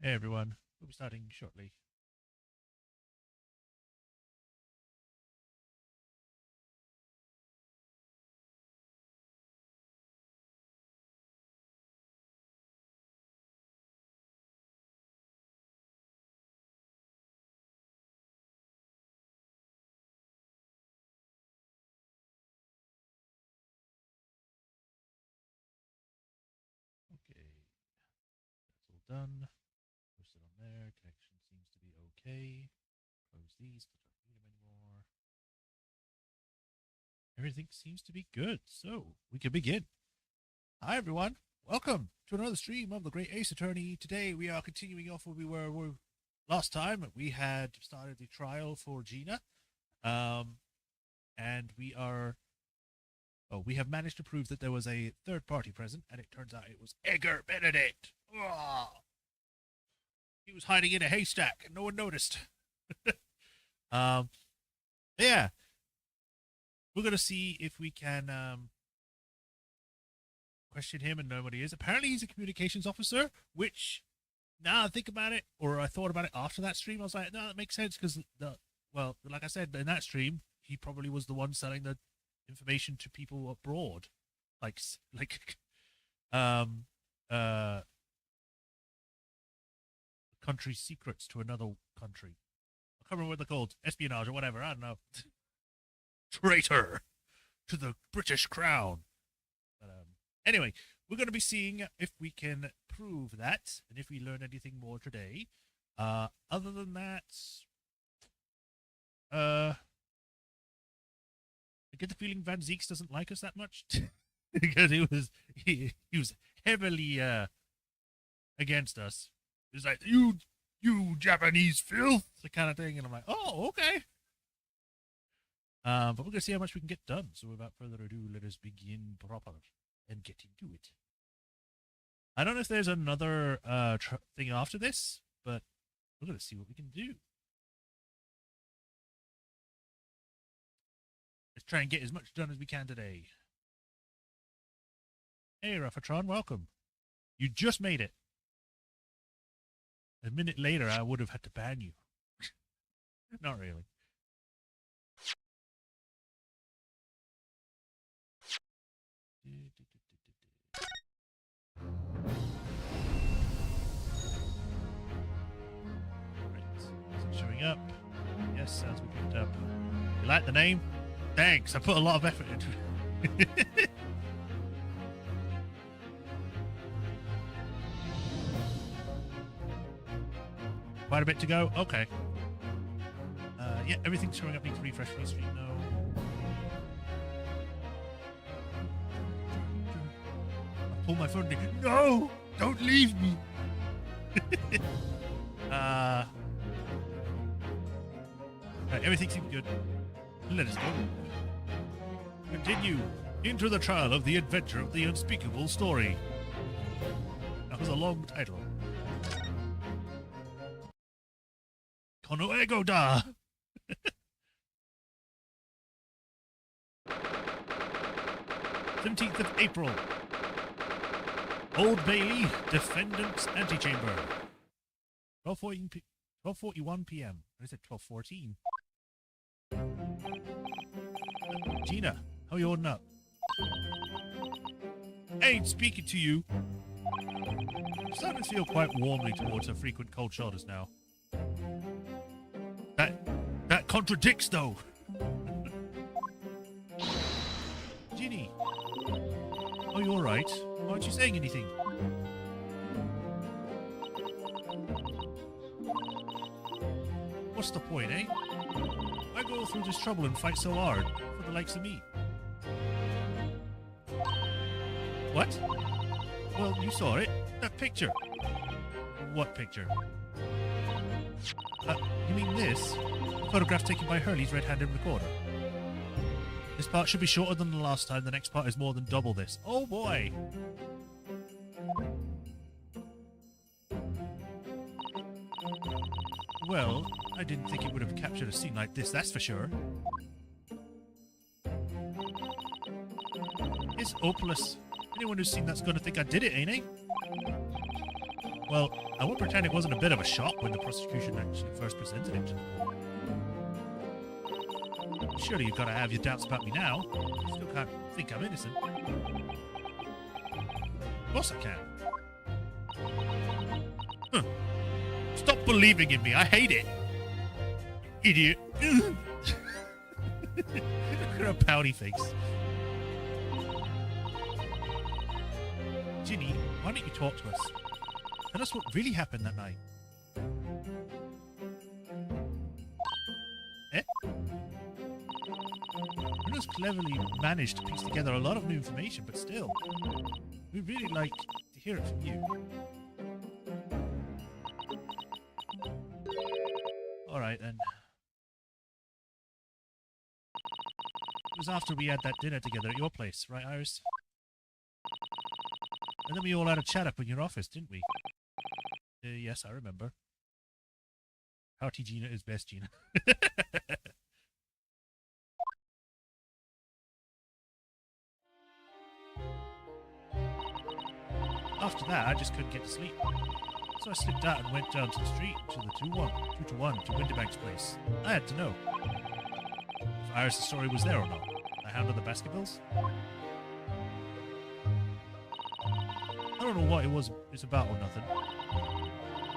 Hey everyone, we'll be starting shortly. Okay, that's all done. Post it on there. Connection seems to be okay. Close these because I don't need them anymore. Everything seems to be good, so we can begin. Hi everyone, welcome to another stream of the Great Ace Attorney. Today we are continuing off where we were last time. We had started the trial for Gina, and we have managed to prove that there was a third party present, and it turns out it was Edgar Benedict. Oh, he was hiding in a haystack, and no one noticed. Yeah, we're gonna see if we can question him and know what he is. Apparently, he's a communications officer, which now I think about it, or I thought about it after that stream. I was like, no, that makes sense because like I said in that stream, he probably was the one selling the information to people abroad, like country secrets to another country. I can't remember what they're called, espionage or whatever. I don't know. Traitor to the British crown. But anyway, we're going to be seeing if we can prove that, and if we learn anything more today. Other than that, I get the feeling Van Zeeks doesn't like us that much because he was heavily against us. He's like, you Japanese filth, the kind of thing, and I'm like, oh, okay. But we're gonna see how much we can get done. So without further ado, let us begin proper and get into it. I don't know if there's another thing after this, but we're gonna see what we can do. Let's try and get as much done as we can today. Hey, Ruffatron, welcome. You just made it. A minute later, I would have had to ban you. Not really. Right. Is it showing up? Yes, sounds we picked up. You like the name? Thanks, I put a lot of effort into it. Quite a bit to go? Okay. Yeah, everything's showing up. Need to refresh my stream now. I pull my phone and no! Don't leave me! Right, everything seems good. Let us go. Continue into the trial of the adventure of the unspeakable story. That was a long title. Konoego da! 17th of April. Old Bailey, Defendant's Antechamber. 12:41 p.m. I said 12:14. Gina, how are you holding up? I ain't speaking to you. I'm starting to feel quite warmly towards her frequent cold shoulders now. That contradicts, though. Ginny. Oh, you alright? Why aren't you saying anything? What's the point, eh? Why go through this trouble and fight so hard for the likes of me? What? Well, you saw it. That picture. What picture? You mean this? The photograph taken by Hurley's red-handed recorder. This part should be shorter than the last time. The next part is more than double this. Oh boy! Well, I didn't think it would have captured a scene like this, that's for sure. It's hopeless. Anyone who's seen that's gonna think I did it, ain't they? Well, I won't pretend it wasn't a bit of a shock when the prosecution actually first presented it to the court. Surely you've got to have your doubts about me now. You still can't think I'm innocent. Of course I can. Huh. Stop believing in me. I hate it. Idiot. Look at her pouty face. Ginny, why don't you talk to us? Tell us what really happened that night. Eh? Bruno's cleverly managed to piece together a lot of new information, but still, we'd really like to hear it from you. Alright then. It was after we had that dinner together at your place, right, Iris? And then we all had a chat up in your office, didn't we? Yes, I remember. Hearty Gina is best, Gina. After that, I just couldn't get to sleep. So I slipped out and went down to the street to the 2-1 to Winterbank's place. I had to know if Iris' story was there or not. I hounded the basketballs. I don't know what it's about or nothing.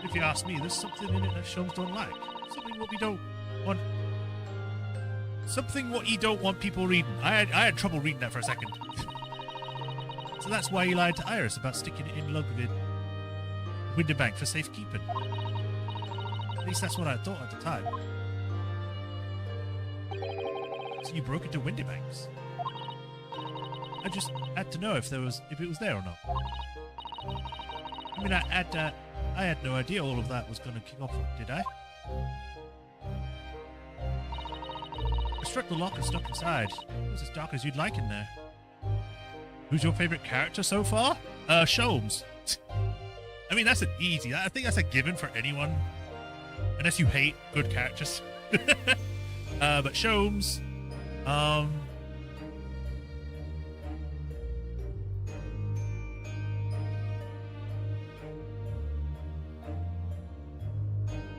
If you ask me, there's something in it that Sholmes don't like. Something what you don't want people reading. I had trouble reading that for a second. So that's why he lied to Iris about sticking it in Lugvid Winterbank for safekeeping. At least that's what I thought at the time. So you broke into Winterbanks. I just had to know if it was there or not. I mean, I had no idea all of that was going to kick off, did I? I struck the lock and stuck inside. It was as dark as you'd like in there. Who's your favorite character so far? Sholmes. I mean, that's an easy. I think that's a given for anyone, unless you hate good characters. But Sholmes.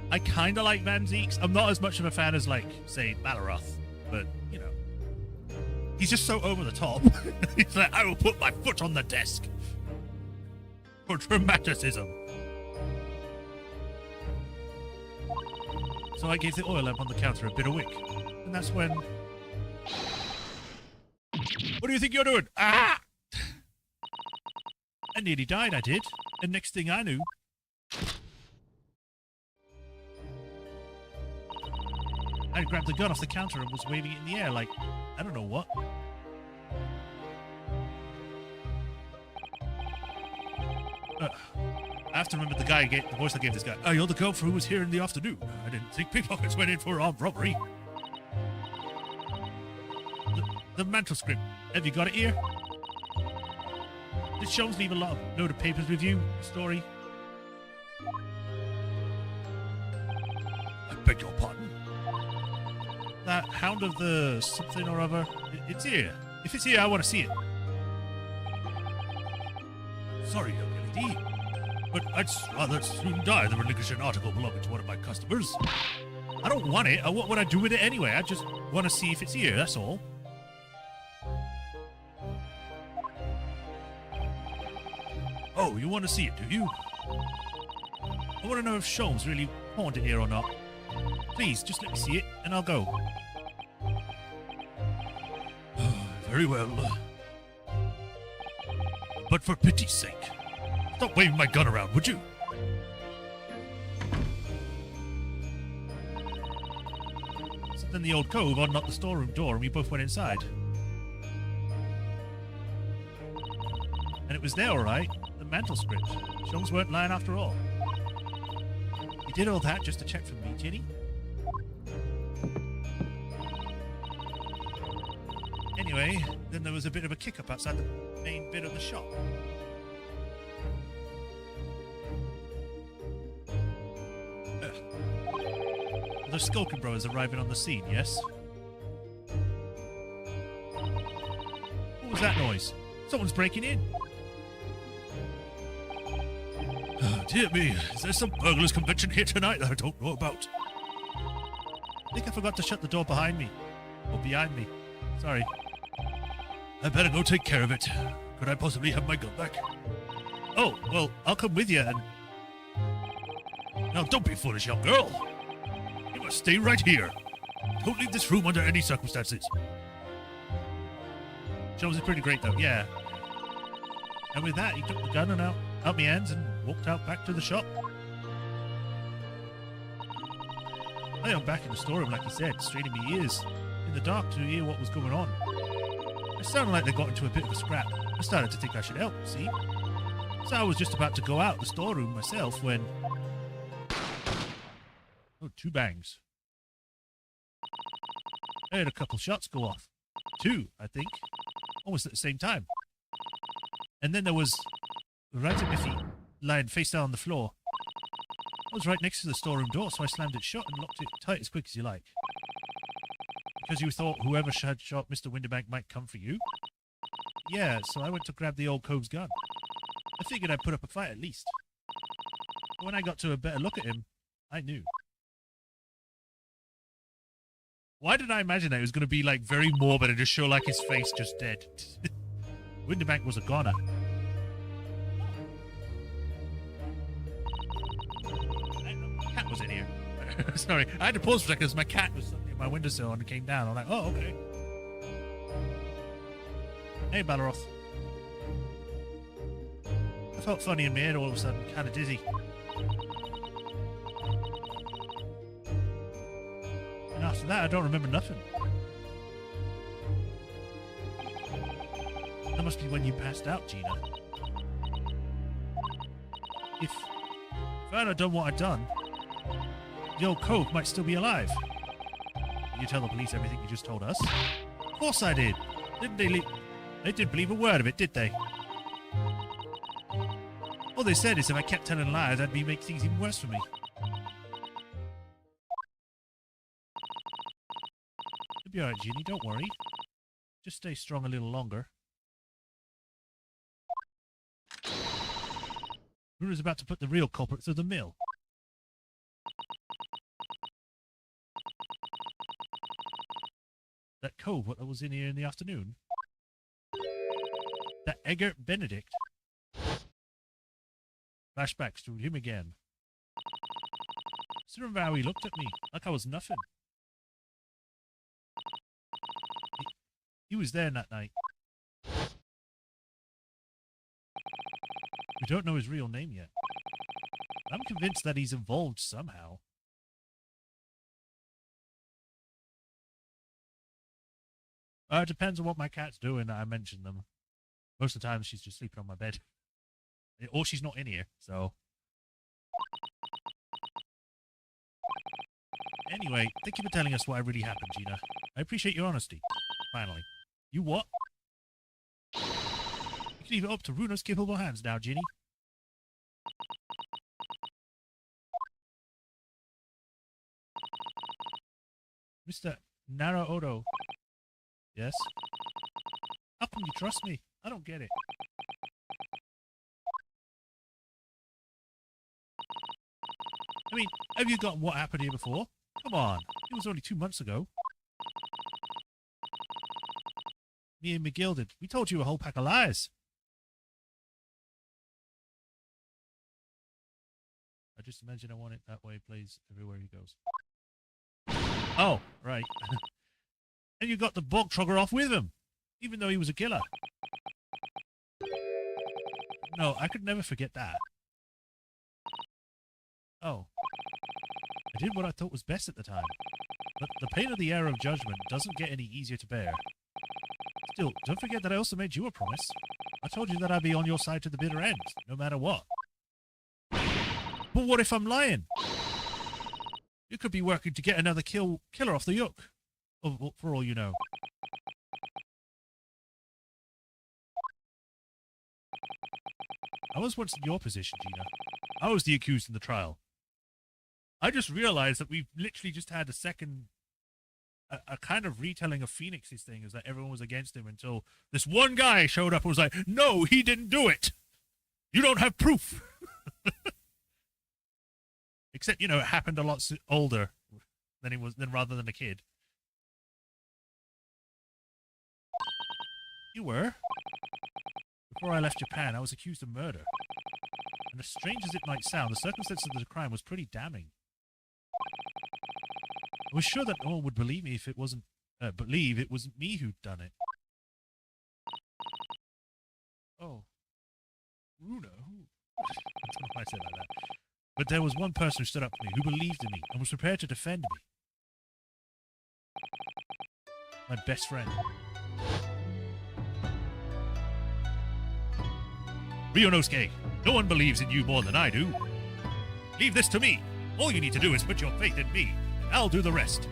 I kind of like Van Zieks. I'm not as much of a fan as, like, say, Malaroth, but, you know. He's just so over the top. He's like, I will put my foot on the desk. For dramaticism. So I gave the oil lamp on the counter a bit of wick. And that's when... What do you think you're doing? Ah! I nearly died, I did. And next thing I knew... I grabbed the gun off the counter and was waving it in the air like, I don't know what. I have to remember the voice I gave this guy. Oh, you're the gopher who was here in the afternoon. I didn't think pickpockets went in for armed robbery. The manuscript. Have you got it here? Did Sholmes leave a load of papers with you? Story? I beg your pardon? That hound of the something or other, it's here. If it's here, I want to see it. Sorry, young lady, but I'd rather soon die than relinquish an article belonging to one of my customers. I don't want it. What would I do with it anyway? I just want to see if it's here, that's all. Oh, you want to see it, do you? I want to know if Sholmes really pawned it here or not. Please, just let me see it, and I'll go. Very well. But for pity's sake, stop waving my gun around, would you? So then the old cove unlocked the storeroom door, and we both went inside. And it was there, all right. The manuscript. Sholmes weren't lying after all. He did all that just to check for me, Ginny. Anyway, then there was a bit of a kick-up outside the main bit of the shop. The Skulkin brothers arriving on the scene, yes? What was that noise? Someone's breaking in. Dear me, is there some burglars convention here tonight that I don't know about? I think I forgot to shut the door behind me. Or behind me. Sorry. I better go take care of it. Could I possibly have my gun back? Oh, well, I'll come with you and... Now, don't be foolish, young girl. You must stay right here. Don't leave this room under any circumstances. Jones is pretty great, though, yeah. And with that, he took the gun and out my hands and walked out back to the shop. I am back in the storeroom, like he said, straining my ears in the dark to hear what was going on. It sounded like they got into a bit of a scrap. I started to think I should help, see? So I was just about to go out the storeroom myself when... Oh, 2 bangs. I heard a couple shots go off. 2, I think. Almost at the same time. And then there was Ratamiffy lying face down on the floor. I was right next to the storeroom door, so I slammed it shut and locked it tight as quick as you like. Because you thought whoever had shot Mr. Winterbank might come for you? Yeah, so I went to grab the old cove's gun. I figured I'd put up a fight at least. But when I got to a better look at him, I knew. Why did I imagine that it was going to be like very morbid and just show like his face just dead? Winterbank was a goner. My cat was in here. Sorry, I had to pause for a second because my cat was suddenly at my windowsill and came down. I'm like, oh, okay. Hey, Balaroth. I felt funny in my head all of a sudden, kind of dizzy. And after that, I don't remember nothing. That must be when you passed out, Gina. If I had done what I'd done, the old cove might still be alive. Did you tell the police everything you just told us? Of course I did. Didn't they? They didn't believe a word of it, did they? All they said is if I kept telling lies, that'd make things even worse for me. It'll be alright, Ginny, don't worry. Just stay strong a little longer. Runa's about to put the real culprit through the mill. That cove what was in here in the afternoon? That Eggert Benedict? Flashbacks to him again. Still remember how he looked at me, like I was nothing. He was there that night. We don't know his real name yet. I'm convinced that he's involved somehow. It depends on what my cat's doing. I mention them. Most of the time, she's just sleeping on my bed. Or she's not in here, so... Anyway, thank you for telling us what really happened, Gina. I appreciate your honesty. Finally. You what? You can leave it up to Runa's capable hands now, Ginny. Mr. Nara-Odo. Yes? How can you trust me? I don't get it. I mean, have you got what happened here before? Come on. It was only 2 months ago. Me and McGill did. We told you a whole pack of lies. I just imagine I want it that way, please, everywhere he goes. Oh, right. And you got the bog trogger off with him, even though he was a killer. No, I could never forget that. Oh. I did what I thought was best at the time. But the pain of the hour of judgment doesn't get any easier to bear. Still, don't forget that I also made you a promise. I told you that I'd be on your side to the bitter end, no matter what. But what if I'm lying? You could be working to get another killer off the hook, for all you know. I was once in your position, Gina. I was the accused in the trial. I just realized that we've literally just had a kind of retelling of Phoenix's thing, is that everyone was against him until this one guy showed up and was like, no, he didn't do it. You don't have proof. Except, you know, it happened a lot older than rather than a kid. You were? Before I left Japan, I was accused of murder. And as strange as it might sound, the circumstances of the crime was pretty damning. I was sure that no one would believe me if it wasn't believe it wasn't me who'd done it. Oh. Runa? I don't know why I said it like that. But there was one person who stood up for me, who believed in me, and was prepared to defend me. My best friend. Ryunosuke, no one believes in you more than I do. Leave this to me. All you need to do is put your faith in me, and I'll do the rest.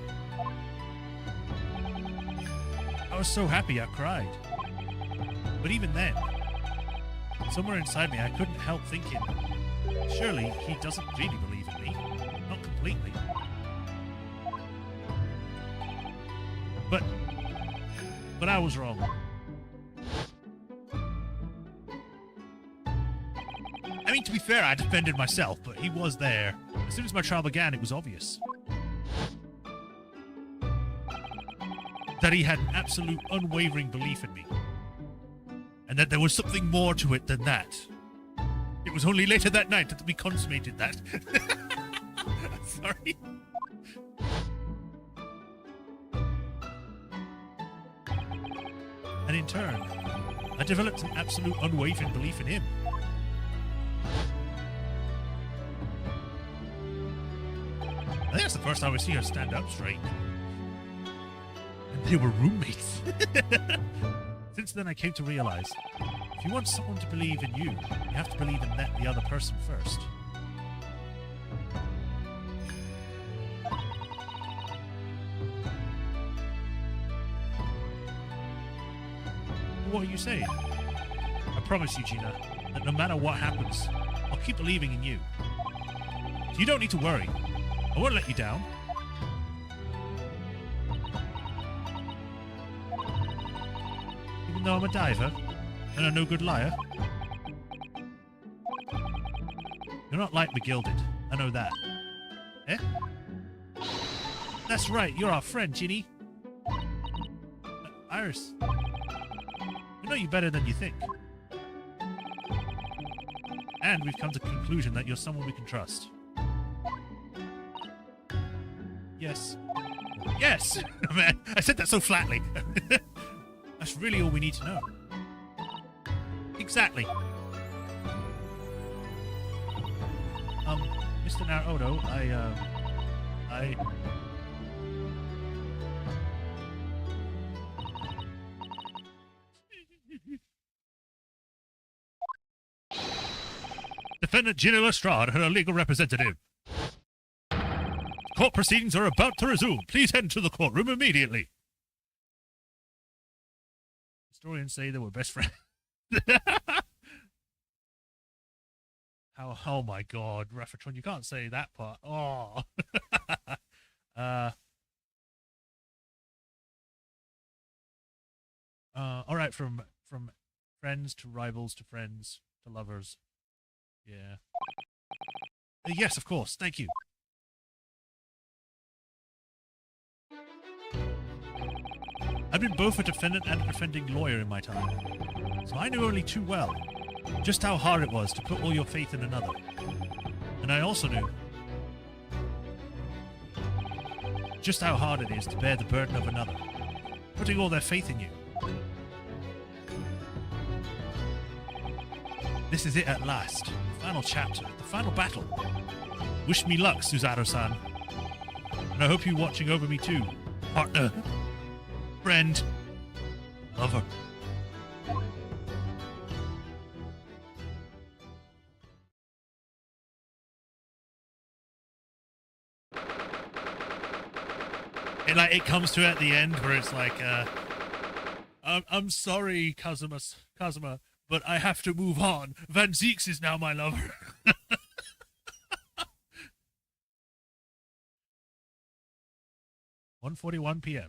I was so happy I cried. But even then, somewhere inside me I couldn't help thinking, surely he doesn't really believe in me. Not completely. But I was wrong. I mean, to be fair, I defended myself, but he was there. As soon as my trial began, it was obvious that he had an absolute unwavering belief in me. And that there was something more to it than that. It was only later that night that we consummated that. Sorry. And in turn, I developed an absolute unwavering belief in him. I think that's the first time I see her stand up straight. And they were roommates. Since then, I came to realize, if you want someone to believe in you, you have to believe in the other person first. What are you saying? I promise you, Gina, that no matter what happens, I'll keep believing in you. So you don't need to worry. I won't let you down. Even though I'm a diver and a no-good liar. You're not like the Gilded. I know that. Eh? That's right, you're our friend, Ginny. Iris. We know you better than you think. And we've come to the conclusion that you're someone we can trust. Yes. Yes! Man, I said that so flatly. That's really all we need to know. Exactly. Mr. Naruto, I... Defendant Gina Lestrade and her legal representative. Court proceedings are about to resume. Please head into the courtroom immediately. Historians say they were best friends. Oh my god, Raffatron, you can't say that part. Oh. Alright, from friends to rivals to friends to lovers. Yeah. Yes, of course. Thank you. I've been both a defendant and a defending lawyer in my time, so I knew only too well just how hard it was to put all your faith in another. And I also knew just how hard it is to bear the burden of another, putting all their faith in you. This is it at last. The final chapter. The final battle. Wish me luck, Suzaru-san. And I hope you watching over me too. Partner. Friend. Lover. And like it comes to it at the end where it's like, I'm sorry, Kazuma, but I have to move on. Van Zieks is now my lover. 1:41 p.m.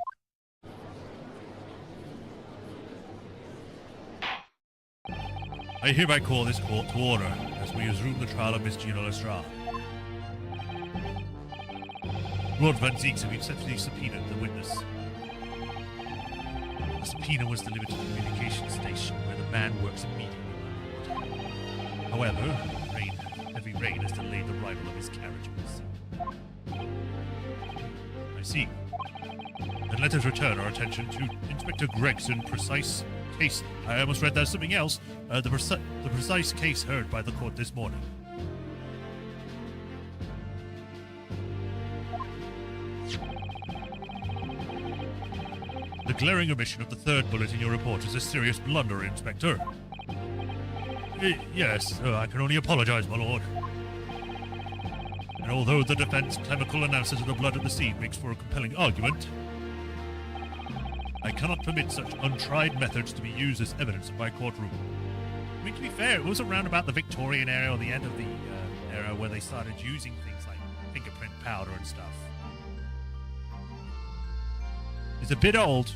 I hereby call this court to order as we resume the trial of Miss Gina Lestrade. Lord Van Zeeks have successfully subpoenaed the witness. The subpoena was delivered to the communications station where the man works immediately, my lord. However, heavy rain has delayed the arrival of his carriage on the scene. I see. Then let us return our attention to Inspector Gregson's precise case. I almost read there's something else. The precise case heard by the court this morning. The glaring omission of the third bullet in your report is a serious blunder, Inspector. Yes, I can only apologize, my lord. And although the defense chemical analysis of the blood at the scene makes for a compelling argument, I cannot permit such untried methods to be used as evidence in my courtroom. I mean, to be fair, it was around about the Victorian era or the end of the era where they started using things like fingerprint powder and stuff. It's a bit old.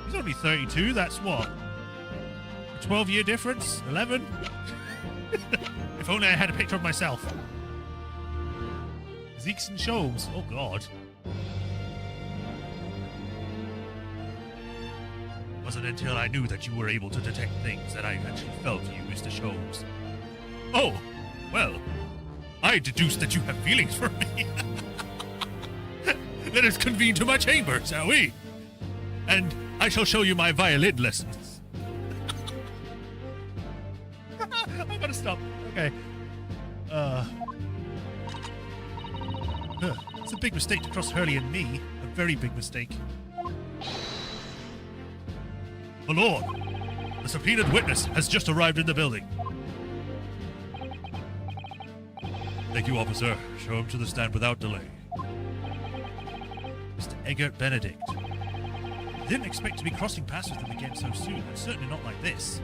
He's only 32, that's what? A 12-year difference? 11? If only I had a picture of myself. Zeeks and Sholmes. Oh, God. It wasn't until I knew that you were able to detect things that I actually fell for you, Mr. Sholmes. Oh, well, I deduced that you have feelings for me. Let us convene to my chamber, shall we? And I shall show you my violin lessons. I gotta stop. Okay. It's a big mistake to cross Hurley and me. A very big mistake. My lord, the subpoenaed witness has just arrived in the building. Thank you, officer. Show him to the stand without delay. Mr. Eggert Benedict. I didn't expect to be crossing paths with him again so soon, and certainly not like this.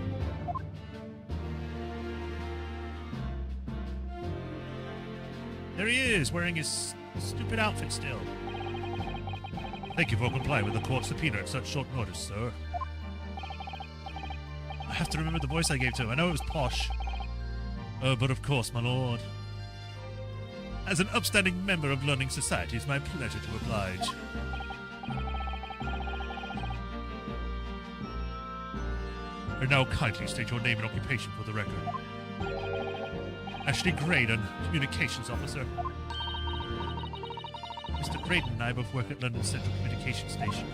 There he is, wearing his stupid outfit still. Thank you for complying with the court subpoena at such short notice, sir. I have to remember the voice I gave to him. I know it was posh. But of course, my lord. As an upstanding member of learning society, it's my pleasure to oblige. And now kindly state your name and occupation for the record. Ashley Graydon, Communications Officer. Mr. Graydon and I both work at London Central Communications Station.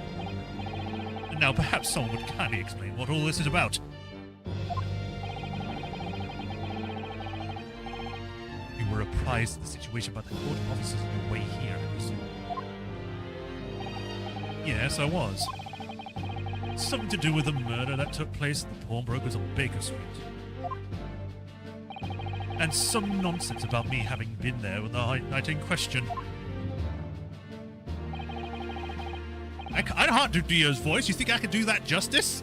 And now perhaps someone would kindly explain what all this is about. You were apprised of the situation by the court officers on your way here, I presume. Yes, I was. Something to do with the murder that took place at the pawnbrokers on Baker Street. And some nonsense about me having been there on the night in question. I can't do Dio's voice. You think I could do that justice?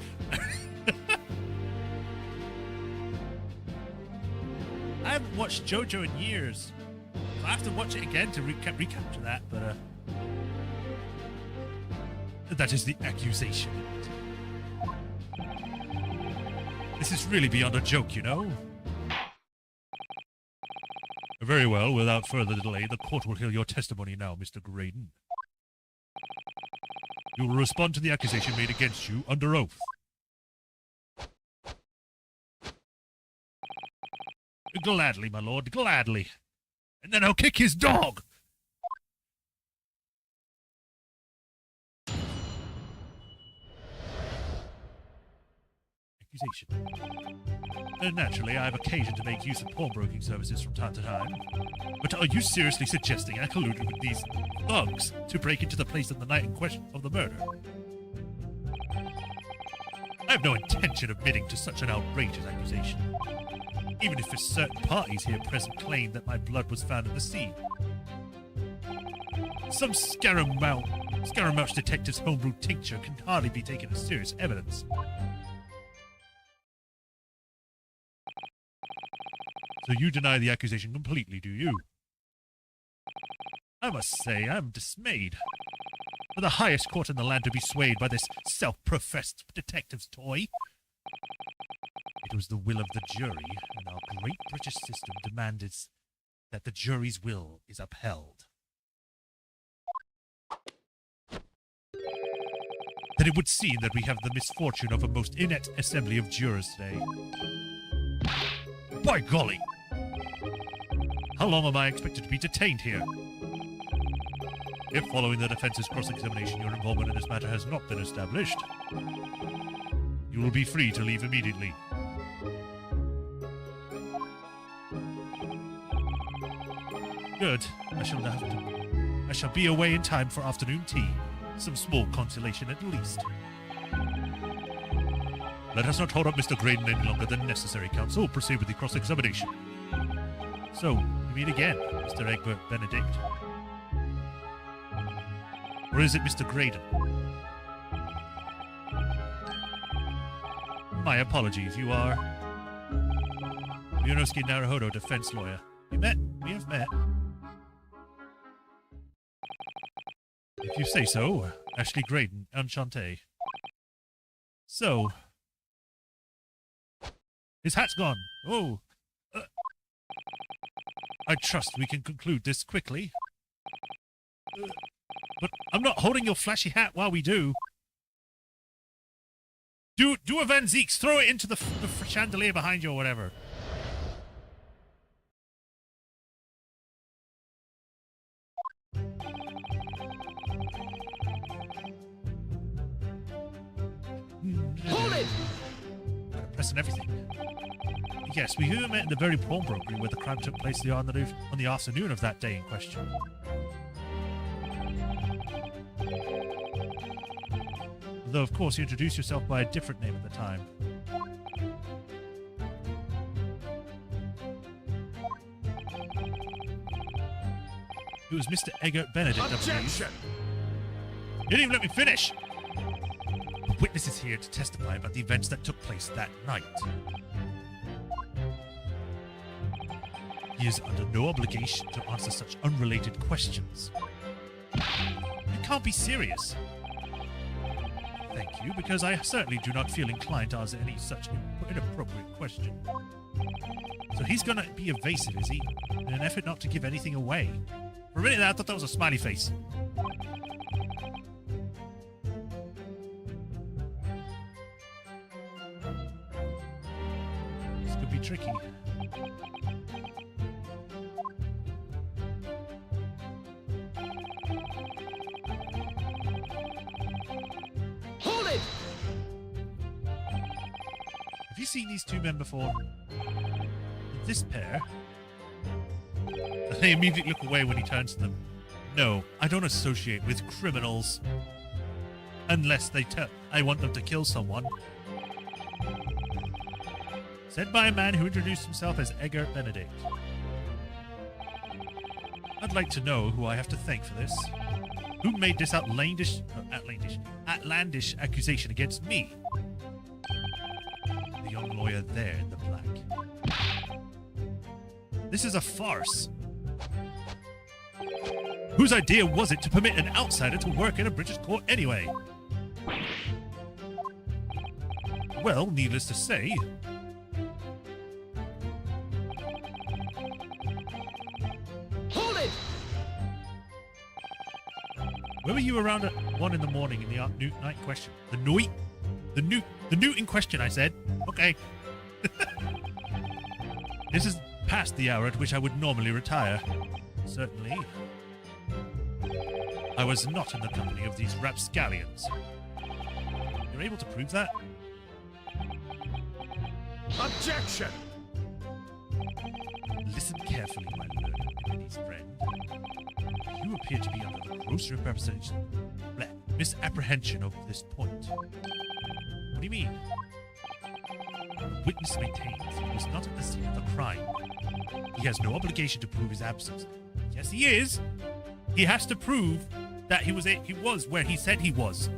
I haven't watched JoJo in years. I have to watch it again to recapture that, but that is the accusation. This is really beyond a joke, you know? Very well, without further delay, the court will hear your testimony now, Mr. Graydon. You will respond to the accusation made against you under oath. Gladly, my lord, gladly. And then I'll kick his dog! Accusation. Naturally, I have occasion to make use of pawnbroking services from time to time. But are you seriously suggesting I colluded with these thugs to break into the place on the night in question of the murder? I have no intention of admitting to such an outrageous accusation, even if certain parties here present claim that my blood was found in the scene. Some Scaramouche detective's homebrewed tincture can hardly be taken as serious evidence. So you deny the accusation completely, do you? I must say, I'm dismayed. For the highest court in the land to be swayed by this self-professed detective's toy. It was the will of the jury, and our great British system demanded that the jury's will is upheld. Then it would seem that we have the misfortune of a most inept assembly of jurors today. By golly! How long am I expected to be detained here? If following the defense's cross-examination your involvement in this matter has not been established, you will be free to leave immediately. Good. I shall be away in time for afternoon tea. Some small consolation at least. Let us not hold up Mr. Graydon any longer than necessary, counsel. Proceed with the cross-examination. So, you meet again, Mr. Egbert Benedict. Or is it Mr. Graydon? My apologies, you are Mionoski Naruhodo, defense lawyer. We have met. If you say so, Ashley Graydon, enchanté. So, his hat's gone. Oh, I trust we can conclude this quickly. But I'm not holding your flashy hat while we do. Do a Van Zeeks. Throw it into the chandelier behind you or whatever. Hold it! Pressing everything. Yes, we met in the very pawnbrokery where the crime took place on the afternoon of that day in question. Though, of course, you introduced yourself by a different name at the time. It was Mr. Egbert Benedict, Objection! You didn't even let me finish! The witness is here to testify about the events that took place that night. He is under no obligation to answer such unrelated questions. You can't be serious. Thank you, because I certainly do not feel inclined to answer any such inappropriate question. So he's gonna be evasive, is he? In an effort not to give anything away. For a minute there, I thought that was a smiley face. This could be tricky. Hold it! Have you seen these two men before? This pair? They immediately look away when he turns to them. No, I don't associate with criminals. Unless I want them to kill someone. Said by a man who introduced himself as Egbert Benedict. I'd like to know who I have to thank for this. Who made this outlandish accusation against me? The young lawyer there in the black. This is a farce. Whose idea was it to permit an outsider to work in a British court anyway? Well, needless to say, Hold it! where were you around at 1 in the morning in the night in question? The newt in question, I said. Okay. This is past the hour at which I would normally retire. Certainly. I was not in the company of these rapscallions. You're able to prove that? Objection! Listen carefully, my learned enemy's friend. You appear to be under the gross misapprehension of this point. What do you mean? The witness maintains he was not at the scene of the crime. He has no obligation to prove his absence. Yes, he is. He has to prove that he was where he said he was.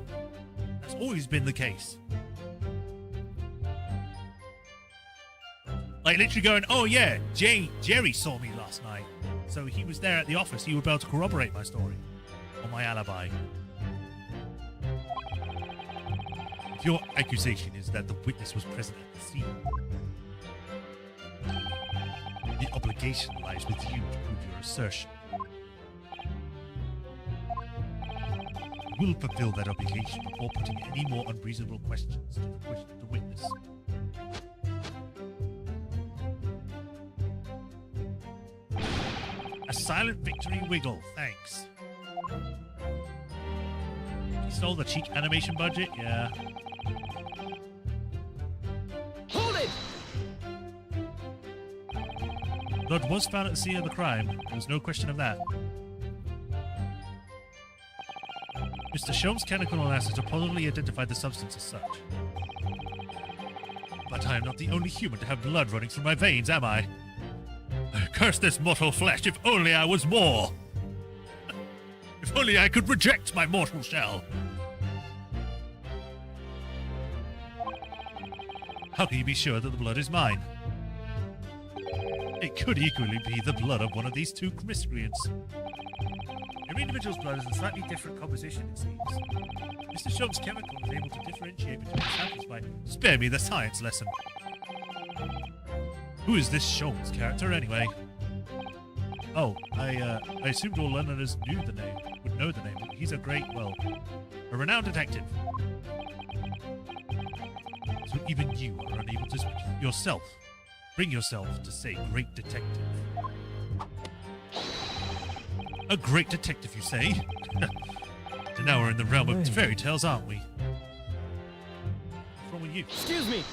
That's always been the case. Like literally going, oh yeah, Jerry saw me last night. So he was there at the office. He would be able to corroborate my story. Or my alibi. If your accusation is that the witness was present at the scene, the obligation lies with you to prove your assertion. You will fulfill that obligation before putting any more unreasonable questions to the witness. A silent victory wiggle, thanks. He stole the cheek animation budget? Yeah. Hold it! Blood was found at the scene of the crime. There was no question of that. Mr. Sholmes' chemical analysis reportedly identified the substance as such. But I am not the only human to have blood running through my veins, am I? Curse this mortal flesh, if only I was more! If only I could reject my mortal shell! How can you be sure that the blood is mine? It could equally be the blood of one of these two miscreants. Every individual's blood is a slightly different composition, it seems. Mr. Sholmes' chemical is able to differentiate between samples by... Spare me the science lesson. Who is this Sholmes character, anyway? Oh, I assumed all Londoners would know the name. He's a a renowned detective. So even you are unable to bring yourself to say great detective. A great detective, you say? And now we're in the realm of fairy tales, aren't we? What's wrong with you? Excuse me!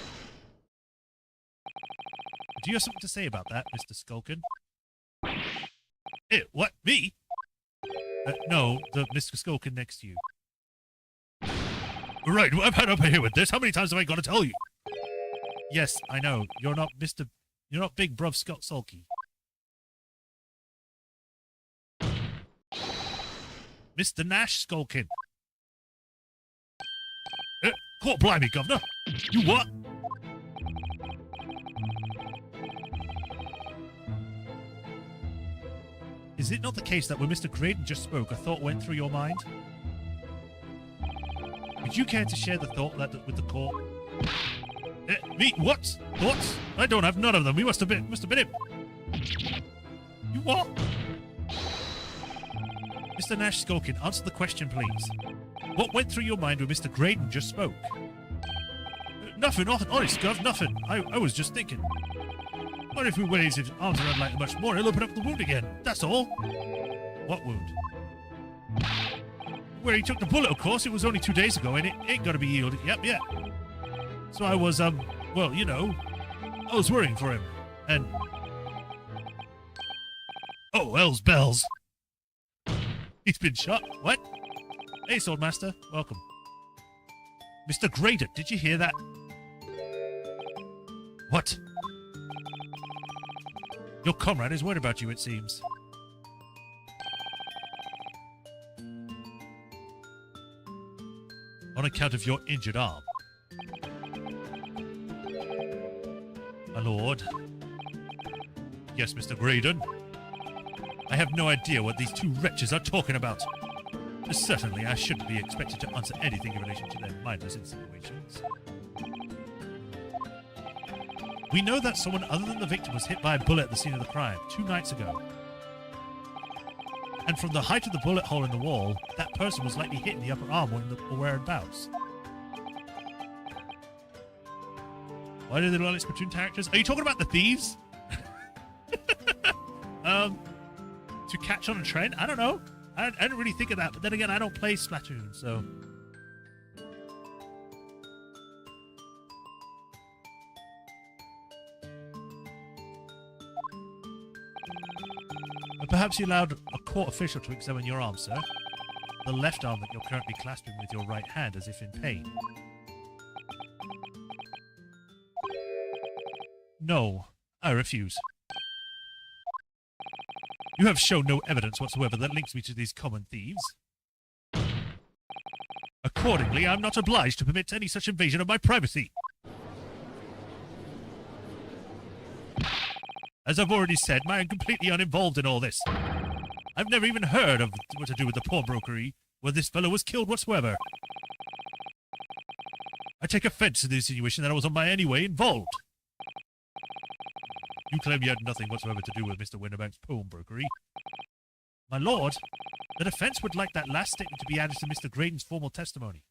Do you have something to say about that, Mr. Skulkin? What? Me? No, the Mr. Skulkin next to you. Right, well, I've had up here with this. How many times have I got to tell you? Yes, I know. You're not Big Bruv Sulky. Mr. Nash Skulkin. Court blimey, Governor. You what? Is it not the case that when Mr. Graydon just spoke, a thought went through your mind? Would you care to share the thought with the court? Me? What? Thoughts? I don't have none of them. We must have been him. You what? Mr. Nash Skulkin, answer the question, please. What went through your mind when Mr. Graydon just spoke? Nothing, honest, Gov, nothing. I was just thinking. What if we wave his arms around like much more? He'll open up the wound again. That's all. What wound? Where he took the bullet, of course. It was only 2 days ago, and it ain't got to be healed. Yep. So I was, well, you know, I was worrying for him. And... Oh, hell's bells. He's been shot. What? Hey, Swordmaster. Welcome. Mr. Graydon, did you hear that? What? Your comrade is worried about you, it seems. On account of your injured arm. My lord. Yes, Mr. Graydon. I have no idea what these two wretches are talking about. Certainly, I shouldn't be expected to answer anything in relation to their mindless insinuations. We know that someone other than the victim was hit by a bullet at the scene of the crime 2 nights ago. And from the height of the bullet hole in the wall, that person was likely hit in the upper arm or whereabouts. Why do they look like Splatoon characters? Are you talking about the thieves? To catch on a trend? I don't know. I didn't really think of that, but then again, I don't play Splatoon, so... But perhaps you allowed a court official to examine your arm, sir. The left arm that you're currently clasping with your right hand as if in pain. No, I refuse. You have shown no evidence whatsoever that links me to these common thieves. Accordingly, I'm not obliged to permit any such invasion of my privacy. As I've already said, I am completely uninvolved in all this. I've never even heard of what to do with the pawnbrokery where this fellow was killed whatsoever. I take offense to the insinuation that I was in my any way involved. You claim you had nothing whatsoever to do with Mr. Winterbank's pawnbrokery. My lord, the defense would like that last statement to be added to Mr. Graydon's formal testimony.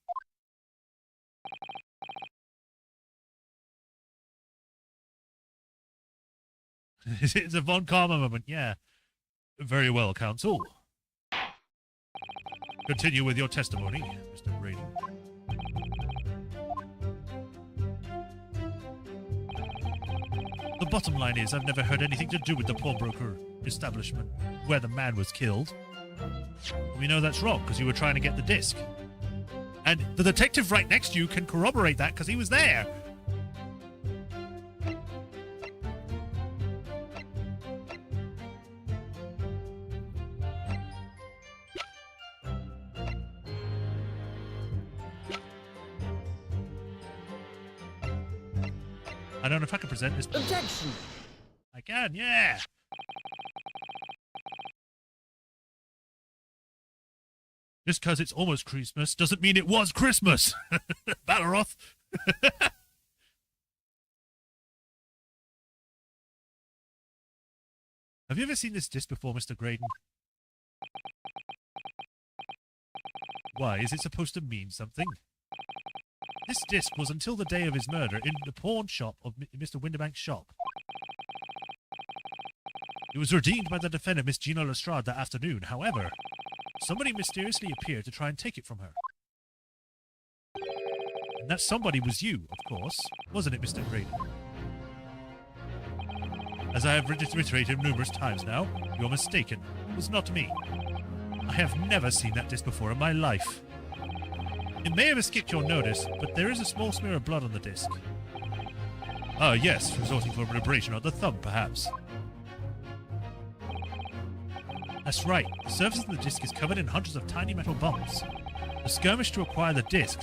It's a Von Karma moment, yeah. Very well, counsel. Continue with your testimony, Mr. Graydon. The bottom line is I've never heard anything to do with the pawnbroker establishment where the man was killed. We know that's wrong because you were trying to get the disc. And the detective right next to you can corroborate that because he was there. I don't know if I can present this. Objection! I can, yeah. Just because it's almost Christmas doesn't mean it was Christmas. Balleroth. Have you ever seen this disc before, Mr. Graydon? Why, is it supposed to mean something? This disc was until the day of his murder in the pawn shop of Mr. Winterbank's shop. It was redeemed by the defendant, Miss Gina Lestrade, that afternoon. However, somebody mysteriously appeared to try and take it from her. And that somebody was you, of course, wasn't it, Mr. Graydon? As I have reiterated numerous times now, you're mistaken. It was not me. I have never seen that disc before in my life. It may have escaped your notice, but there is a small smear of blood on the disc. Ah, yes, resorting for an abrasion on the thumb, perhaps. That's right, the surface of the disc is covered in hundreds of tiny metal bumps. The skirmish to acquire the disc,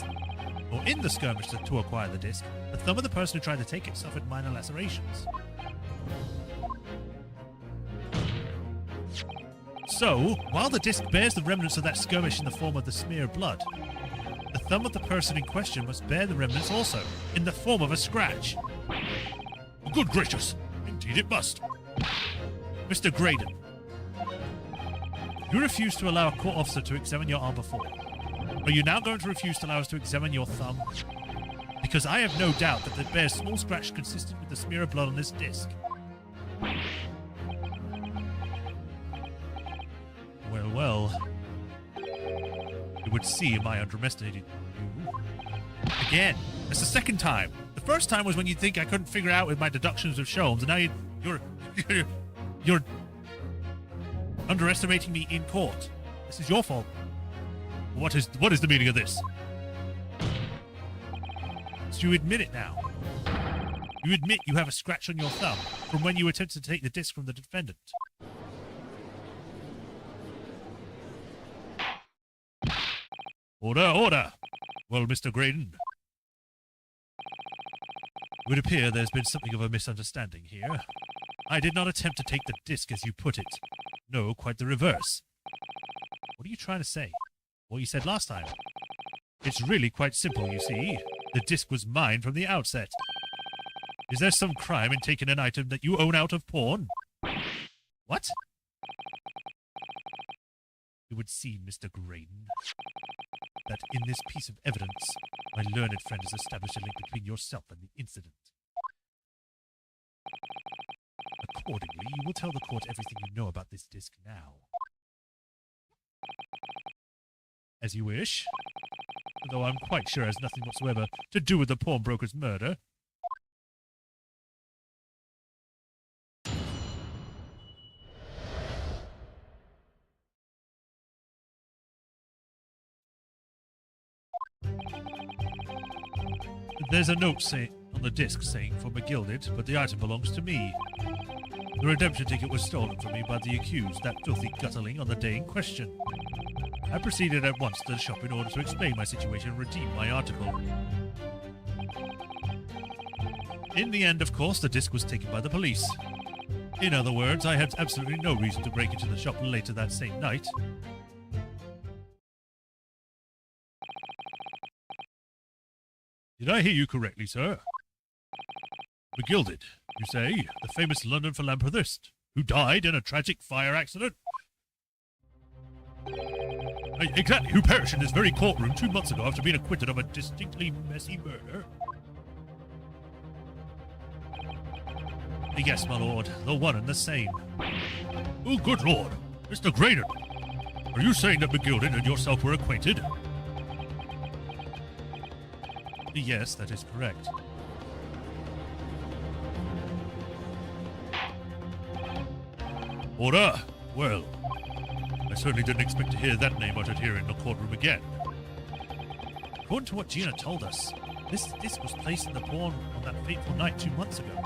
or in the skirmish to acquire the disc, the thumb of the person who tried to take it suffered minor lacerations. So, while the disc bears the remnants of that skirmish in the form of the smear of blood, the thumb of the person in question must bear the remnants also, in the form of a scratch. Good gracious! Indeed it must. Mr. Graydon, you refused to allow a court officer to examine your arm before. Are you now going to refuse to allow us to examine your thumb? Because I have no doubt that it bears a small scratch consistent with the smear of blood on this disc. Well, well. It would seem I underestimated you. Again, that's the second time. The first time was when you think I couldn't figure out with my deductions of Sholmes, and now you're underestimating me in court. This is your fault. What is the meaning of this? So you admit it now. You admit you have a scratch on your thumb from when you attempted to take the disc from the defendant. Order, order! Well, Mr. Graydon, it would appear there's been something of a misunderstanding here. I did not attempt to take the disc as you put it. No, quite the reverse. What are you trying to say? What you said last time? It's really quite simple, you see. The disc was mine from the outset. Is there some crime in taking an item that you own out of pawn? What? It would seem, Mr. Graydon, that in this piece of evidence, my learned friend has established a link between yourself and the incident. Accordingly, you will tell the court everything you know about this disc now. As you wish, though I'm quite sure it has nothing whatsoever to do with the pawnbroker's murder. There's a note on the disc saying for McGilded, but the item belongs to me. The redemption ticket was stolen from me by the accused, that filthy gutterling, on the day in question. I proceeded at once to the shop in order to explain my situation and redeem my article. In the end, of course, the disc was taken by the police. In other words, I had absolutely no reason to break into the shop later that same night. Did I hear you correctly, sir? Begilded, you say, the famous London philanthropist, who died in a tragic fire accident? Exactly, who perished in this very courtroom 2 months ago after being acquitted of a distinctly messy murder? Yes, my lord, the one and the same. Oh, good lord, Mr. Graydon, are you saying that Begilded and yourself were acquainted? Yes, that is correct. Order! Well, I certainly didn't expect to hear that name uttered here in the courtroom again. According to what Gina told us, this disc was placed in the pawn on that fateful night 2 months ago.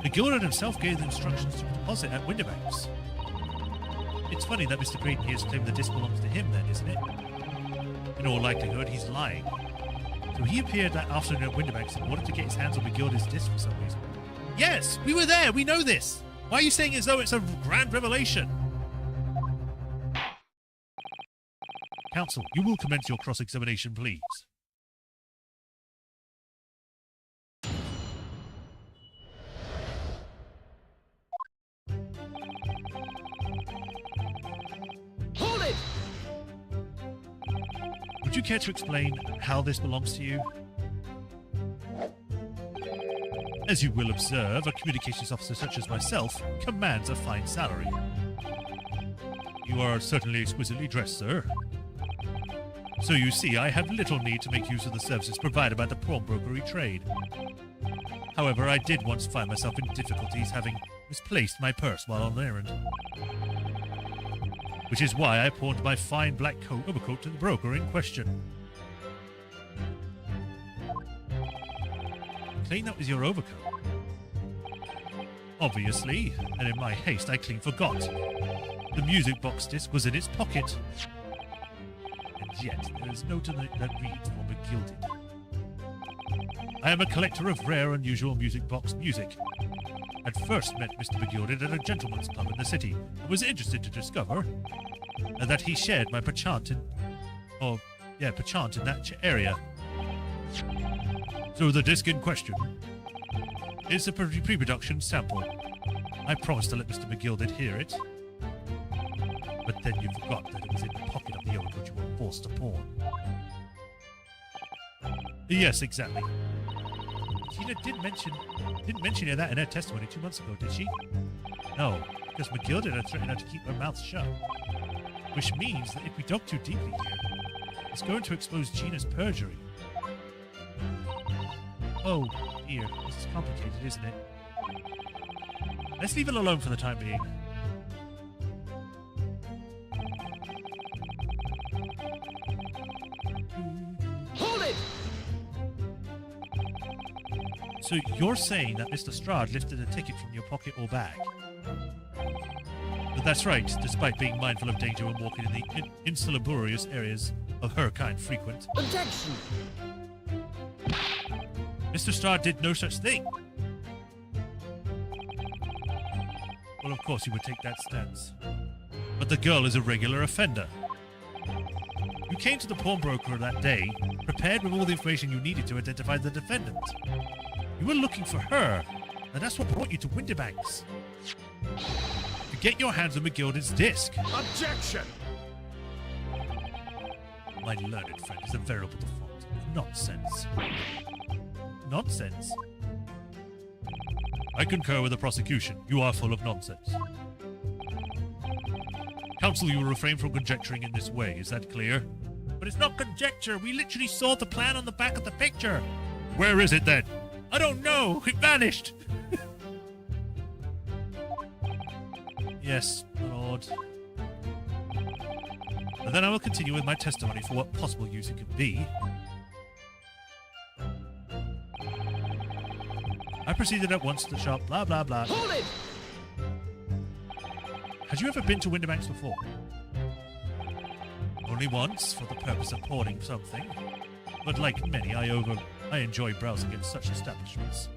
Begilded himself gave the instructions to deposit at Winterbanks. It's funny that Mr. Graydon here has claimed the disc belongs to him then, isn't it? In all likelihood, he's lying. So he appeared that afternoon at Winterbanks in order to get his hands on Begilded's disc for some reason. Yes, we were there, we know this! Why are you saying as though it's a grand revelation? Counsel, you will commence your cross-examination, please. Hold it! Would you care to explain how this belongs to you? As you will observe, a communications officer such as myself commands a fine salary. You are certainly exquisitely dressed, sir. So you see, I have little need to make use of the services provided by the pawnbrokery trade. However, I did once find myself in difficulties having misplaced my purse while on an errand. Which is why I pawned my fine black overcoat to the broker in question. Clean, that was your overcoat. Obviously, and in my haste I clean forgot. The music box disc was in its pocket. And yet, there is no note that reads for Begilded. I am a collector of rare, unusual music box music. I'd first met Mr. Begilded at a gentleman's club in the city, and was interested to discover that he shared my penchant in that area. So the disc in question is a pre-production sample. I promised to let Mr. Begilded hear it, but then you forgot that it was in the pocket of the overcoat you were forced to pawn. Yes, exactly. Gina didn't mention any of that in her testimony 2 months ago, did she? No, because Begilded had threatened her to keep her mouth shut. Which means that if we dug too deeply here, it's going to expose Gina's perjury. Oh, dear. This is complicated, isn't it? Let's leave it alone for the time being. Hold it! So you're saying that Mr. Strad lifted a ticket from your pocket or bag? But that's right, despite being mindful of danger when walking in the insalubrious areas of her kind frequent. Objection! Mr. Strad did no such thing. Well, of course you would take that stance. But the girl is a regular offender. You came to the pawnbroker that day, prepared with all the information you needed to identify the defendant. You were looking for her, and that's what brought you to Winterbanks. To get your hands on Begilded's disc. Objection! My learned friend is a veritable default. Nonsense. Nonsense? I concur with the prosecution. You are full of nonsense. Counsel, you will refrain from conjecturing in this way. Is that clear? But it's not conjecture. We literally saw the plan on the back of the picture. Where is it then? I don't know. It vanished. Yes, my lord. And then I will continue with my testimony for what possible use it could be. I proceeded at once to the shop, blah, blah, blah. Hold it! Had you ever been to Winterbanks before? Only once, for the purpose of pawning something. But like many, I enjoy browsing in such establishments.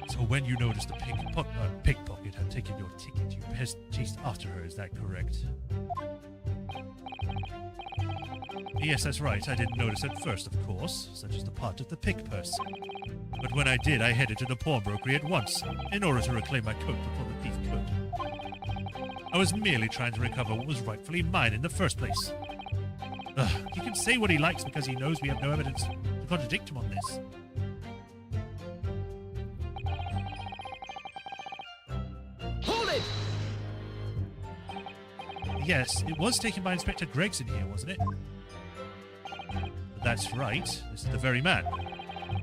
So when you noticed the pickpocket had taken your ticket, you chased after her, is that correct? Yes, that's right. I didn't notice at first, of course, such as the part of the pick purse. But when I did, I headed to the pawnbrokery at once, in order to reclaim my coat before the thief could. I was merely trying to recover what was rightfully mine in the first place. He can say what he likes because he knows we have no evidence to contradict him on this. Hold it! Yes, it was taken by Inspector Gregson here, wasn't it? That's right. This is the very man.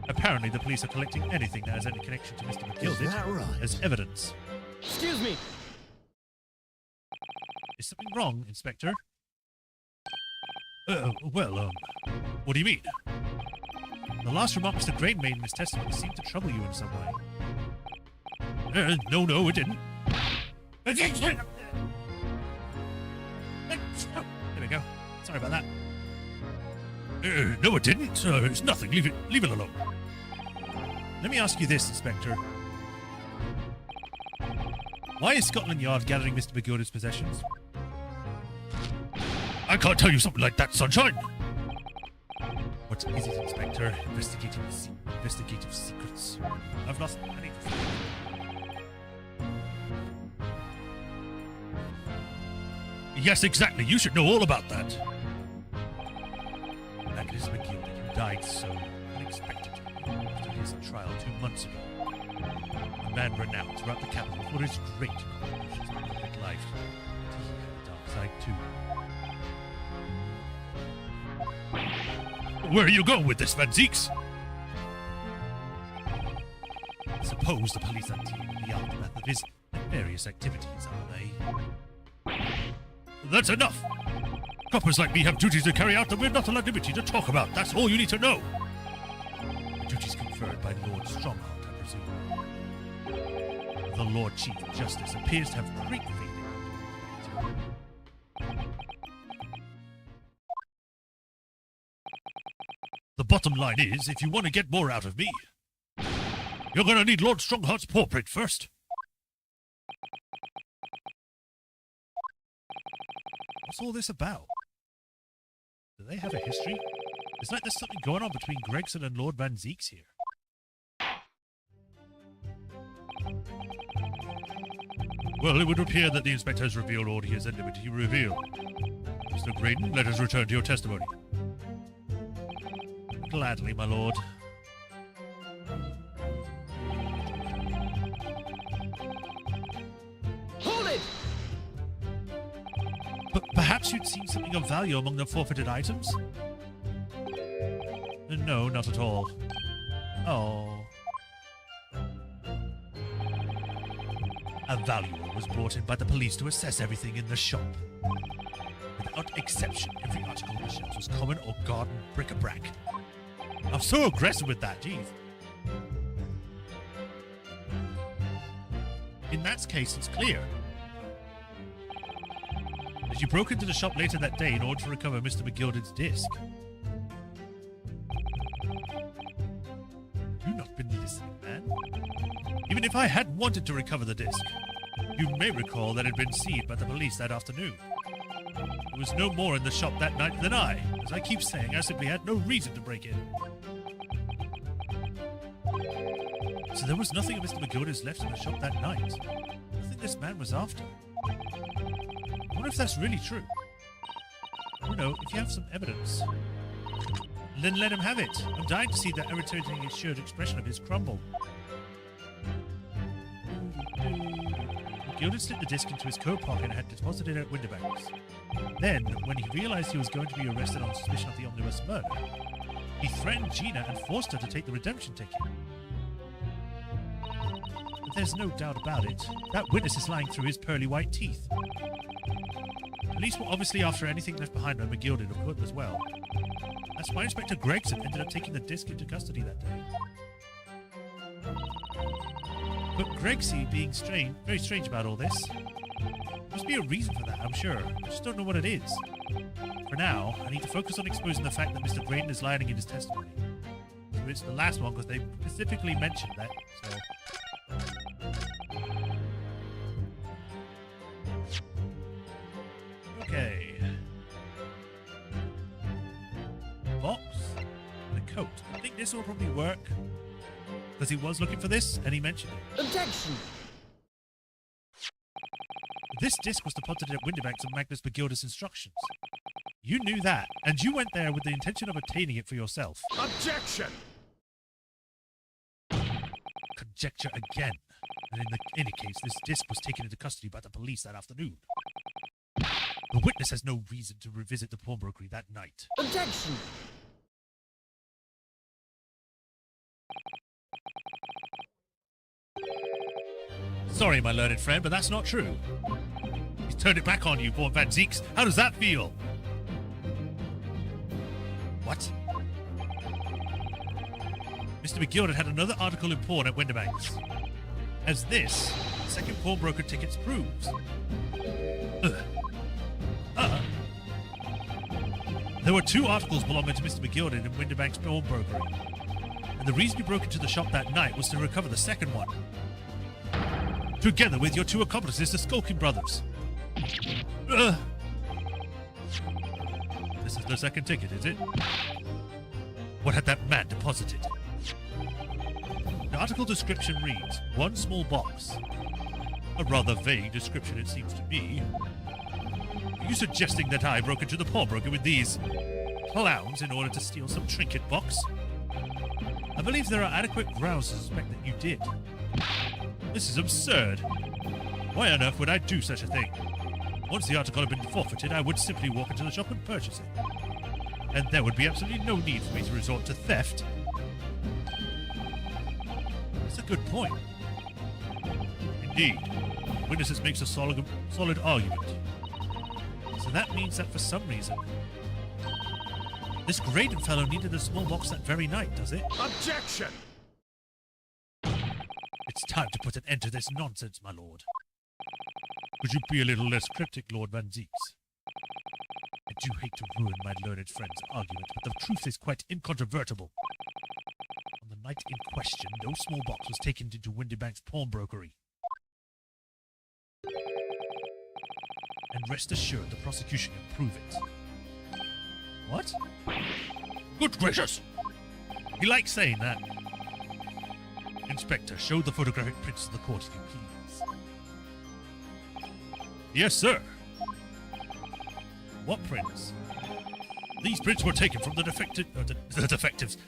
Apparently, the police are collecting anything that has any connection to Mr. McGilded Is that right? as evidence. Excuse me. Is something wrong, Inspector? What do you mean? The last remark Mr. Grain made in his testimony seemed to trouble you in some way. No, it didn't. There we go. Sorry about that. No, it didn't. It's nothing. Leave it alone. Let me ask you this, Inspector. Why is Scotland Yard gathering Mr. McGilded's possessions? I can't tell you something like that, Sunshine. What is it, Inspector? Investigative secrets. I've lost many. Yes, exactly. You should know all about that. That is McGilded, who died so unexpectedly after his trial 2 months ago. A man renowned throughout the capital for his great contributions to public life. But he had a dark side too. Where are you going with this, Van Zeeks? I suppose the police are dealing with the aftermath of his nefarious activities, are they? That's enough! Coppers like me have duties to carry out that we're not allowed liberty to talk about. That's all you need to know. The duties conferred by Lord Strongheart, I presume. The Lord Chief Justice appears to have great faith in you. The bottom line is, if you want to get more out of me, you're going to need Lord Strongheart's portrait first. What's all this about? Do they have a history? It's like there's something going on between Gregson and Lord Van Zeeks here. Well, it would appear that the inspector has revealed all he is at liberty to reveal. Mr. Graydon, let us return to your testimony. Gladly, my lord. Hold it! But perhaps you'd seen something of value among the forfeited items? No, not at all. Oh. A valuer was brought in by the police to assess everything in the shop. Without exception, every article on the shelves was common or garden bric-a-brac. I'm so aggressive with that, jeez. In that case, it's clear that you broke into the shop later that day in order to recover Mr. McGilded's disc. Have you not been listening, man? Even if I had wanted to recover the disc, you may recall that it had been seized by the police that afternoon. There was no more in the shop that night than I. As I keep saying, I simply had no reason to break in. So there was nothing of Mr. McGilded's left in the shop that night. Nothing this man was after. I wonder if that's really true. You know, if you have some evidence, then let him have it. I'm dying to see that irritating assured expression of his crumble. McGilded slipped the disc into his coat pocket and had deposited it at Winterbanks. Then, when he realized he was going to be arrested on suspicion of the omnibus murder, he threatened Gina and forced her to take the redemption ticket. But there's no doubt about it. That witness is lying through his pearly white teeth. Police were obviously after anything left behind by McGilded or Cook as well. That's why Inspector Gregson ended up taking the disc into custody that day. But Gregsy being very strange about all this. Must be a reason for that, I'm sure. I just don't know what it is. For now, I need to focus on exposing the fact that Mr. Graydon is lying in his testimony. So it's the last one because they specifically mentioned that, so... Okay. box and a coat. I think this will probably work because he was looking for this and he mentioned it. Objection! This disc was deposited at Windibank's and Magnus McGilda's instructions. You knew that, and you went there with the intention of obtaining it for yourself. Objection! Conjecture again. And in any case, this disc was taken into custody by the police that afternoon. The witness has no reason to revisit the pawnbrokery that night. Objection! Sorry, my learned friend, but that's not true. He's turned it back on you, Vaughn Van Zeeks. How does that feel? What? Mr. McGill had another article in pawn at Windibank's. As this second pawnbroker tickets proves. There were 2 articles belonging to Mr. McGill in Windibank's pawnbrokery. And the reason you broke into the shop that night was to recover the second one. Together with your 2 accomplices, the Skulking Brothers. This is the second ticket, is it? What had that man deposited? The article description reads, 1 small box. A rather vague description, it seems to me. Are you suggesting that I broke into the pawnbroker with these clowns in order to steal some trinket box? I believe there are adequate grounds to suspect that you did. This is absurd. Why on earth would I do such a thing? Once the article had been forfeited, I would simply walk into the shop and purchase it. And there would be absolutely no need for me to resort to theft. That's a good point. Indeed. Witnesses makes a solid argument. So that means that for some reason, this Graydon fellow needed a small box that very night, does it? Objection! It's time to put an end to this nonsense, my lord. Could you be a little less cryptic, Lord Van Zeeks? I do hate to ruin my learned friend's argument, but the truth is quite incontrovertible. On the night in question, no small box was taken into Windibank's pawnbrokery. And rest assured, the prosecution can prove it. What? Good gracious! He likes saying that. Inspector, show the photographic prints to the court, if you please. Yes, sir. What prints? These prints were taken from the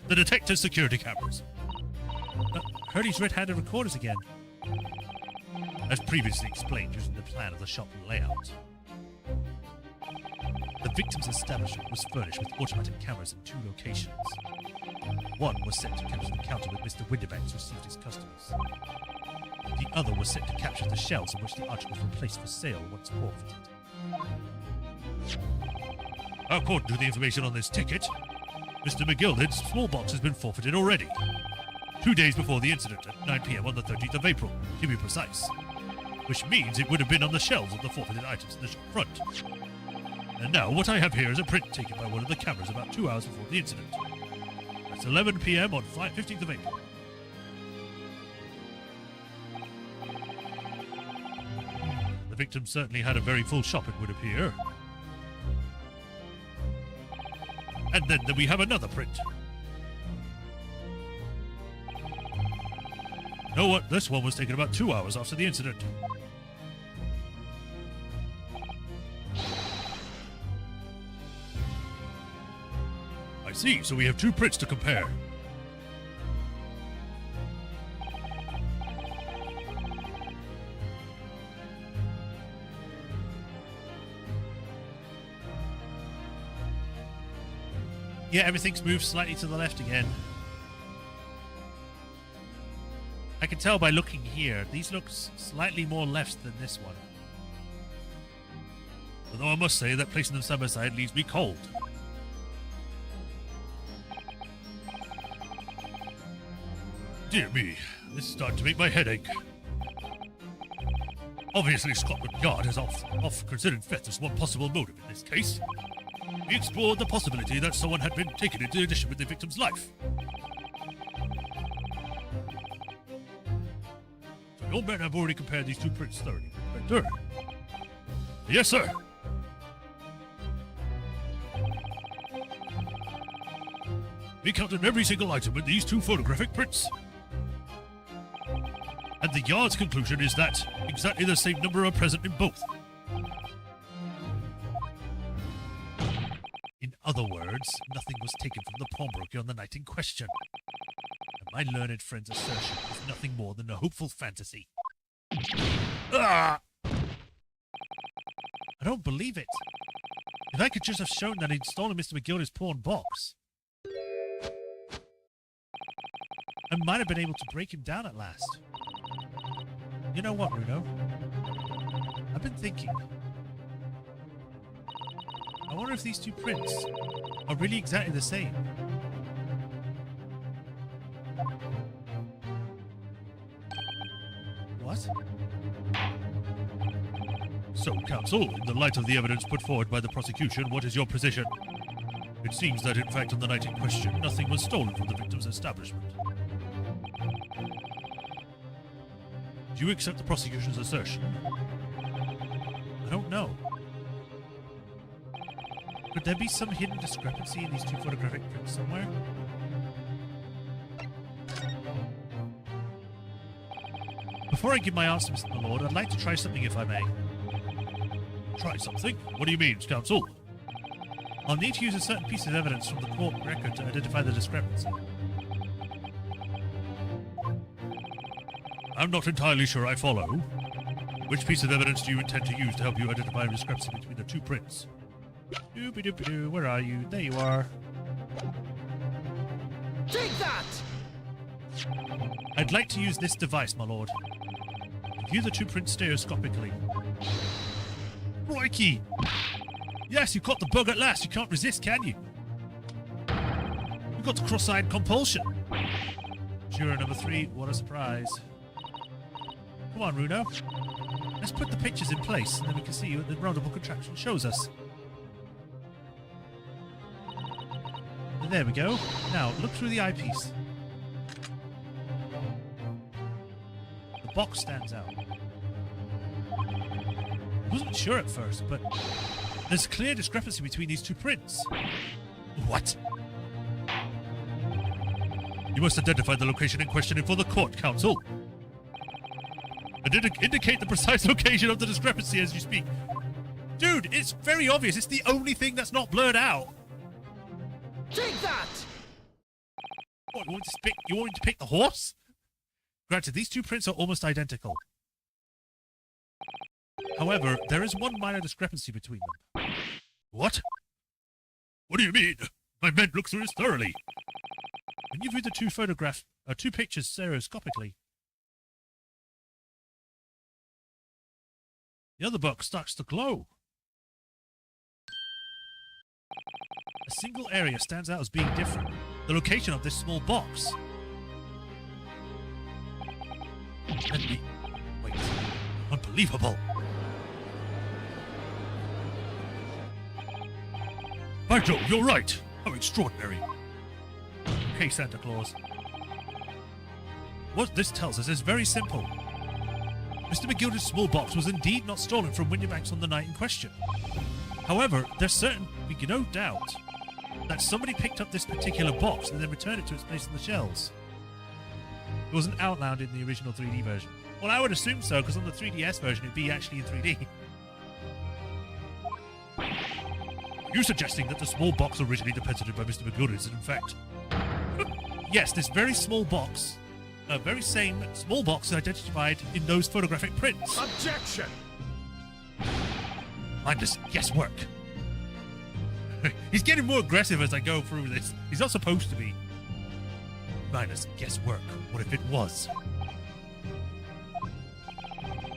detective's security cameras. Heard he's red-handed recorders again. As previously explained using the plan of the shop layout. The victim's establishment was furnished with automatic cameras in 2 locations. One was set to capture the counter with Mr. Windibanks received his customers. The other was set to capture the shelves on which the articles were placed for sale once forfeited. According to the information on this ticket, Mr. McGilded's small box has been forfeited already. 2 days before the incident at 9 p.m. on the 13th of April, to be precise. Which means it would have been on the shelves of the forfeited items in the shop front. And now what I have here is a print taken by one of the cameras about 2 hours before the incident. That's 11 p.m. on 15th of April. The victim certainly had a very full shop, it would appear. And then we have another print. Know what? This one was taken about 2 hours after the incident. I see, so we have 2 prints to compare. Yeah, everything's moved slightly to the left again. I can tell by looking here, these look slightly more left than this one. Although I must say that placing them side by side leaves me cold. Dear me, this is starting to make my head ache. Obviously, Scotland Yard has off considered theft as one possible motive in this case. We explored the possibility that someone had been taken into addition with the victim's life. So your men have already compared these 2 prints thoroughly, Inspector? Yes, sir. We counted every single item in these two photographic prints. And the Yard's conclusion is that exactly the same number are present in both. In other words, nothing was taken from the pawnbroker on the night in question. And my learned friend's assertion is nothing more than a hopeful fantasy. Ah! I don't believe it. If I could just have shown that he'd stolen Mr. McGilda's pawn box, I might have been able to break him down at last. You know what, Runo? I've been thinking. I wonder if these two prints are really exactly the same. What? So, counsel, in the light of the evidence put forward by the prosecution, what is your position? It seems that, in fact, on the night in question, nothing was stolen from the victim's establishment. Do you accept the prosecution's assertion? I don't know. Could there be some hidden discrepancy in these two photographic prints somewhere? Before I give my answer, Mr. Lord, I'd like to try something if I may. Try something? What do you mean, counsel? I'll need to use a certain piece of evidence from the court record to identify the discrepancy. I'm not entirely sure I follow. Which piece of evidence do you intend to use to help you identify a discrepancy between the two prints? Doobie-doobie-doo, where are you? There you are. Take that! I'd like to use this device, my lord. View the two prints stereoscopically. Crikey! Yes, you caught the bug at last. You can't resist, can you? You got the cross-eyed compulsion. Juror number 3, what a surprise. Come on, Runo. Let's put the pictures in place, and then we can see what the roundable contraption shows us. And there we go. Now, look through the eyepiece. The box stands out. I wasn't sure at first, but there's a clear discrepancy between these two prints. What? You must identify the location in question for the court, counsel. And indicate the precise location of the discrepancy as you speak. Dude, it's very obvious. It's the only thing that's not blurred out. Take that! What, you want me to pick the horse? Granted, these two prints are almost identical. However, there is one minor discrepancy between them. What? What do you mean? My men looked through this thoroughly. When you view the two pictures stereoscopically, the other box starts to glow. A single area stands out as being different. The location of this small box. Wait. Unbelievable. By Jove, you're right. How extraordinary. Okay, Santa Claus. What this tells us is very simple. Mr. McGilda's small box was indeed not stolen from Windybanks on the night in question. However, there's no doubt that somebody picked up this particular box and then returned it to its place on the shelves. It wasn't outlined in the original 3D version. Well, I would assume so, because on the 3DS version it'd be actually in 3D. Are you suggesting that the small box originally deposited by Mr. McGilda is in fact... Yes, this very small box, very same small box identified in those photographic prints. Objection! Mindless guesswork. He's getting more aggressive as I go through this. He's not supposed to be. Mindless guesswork. What if it was?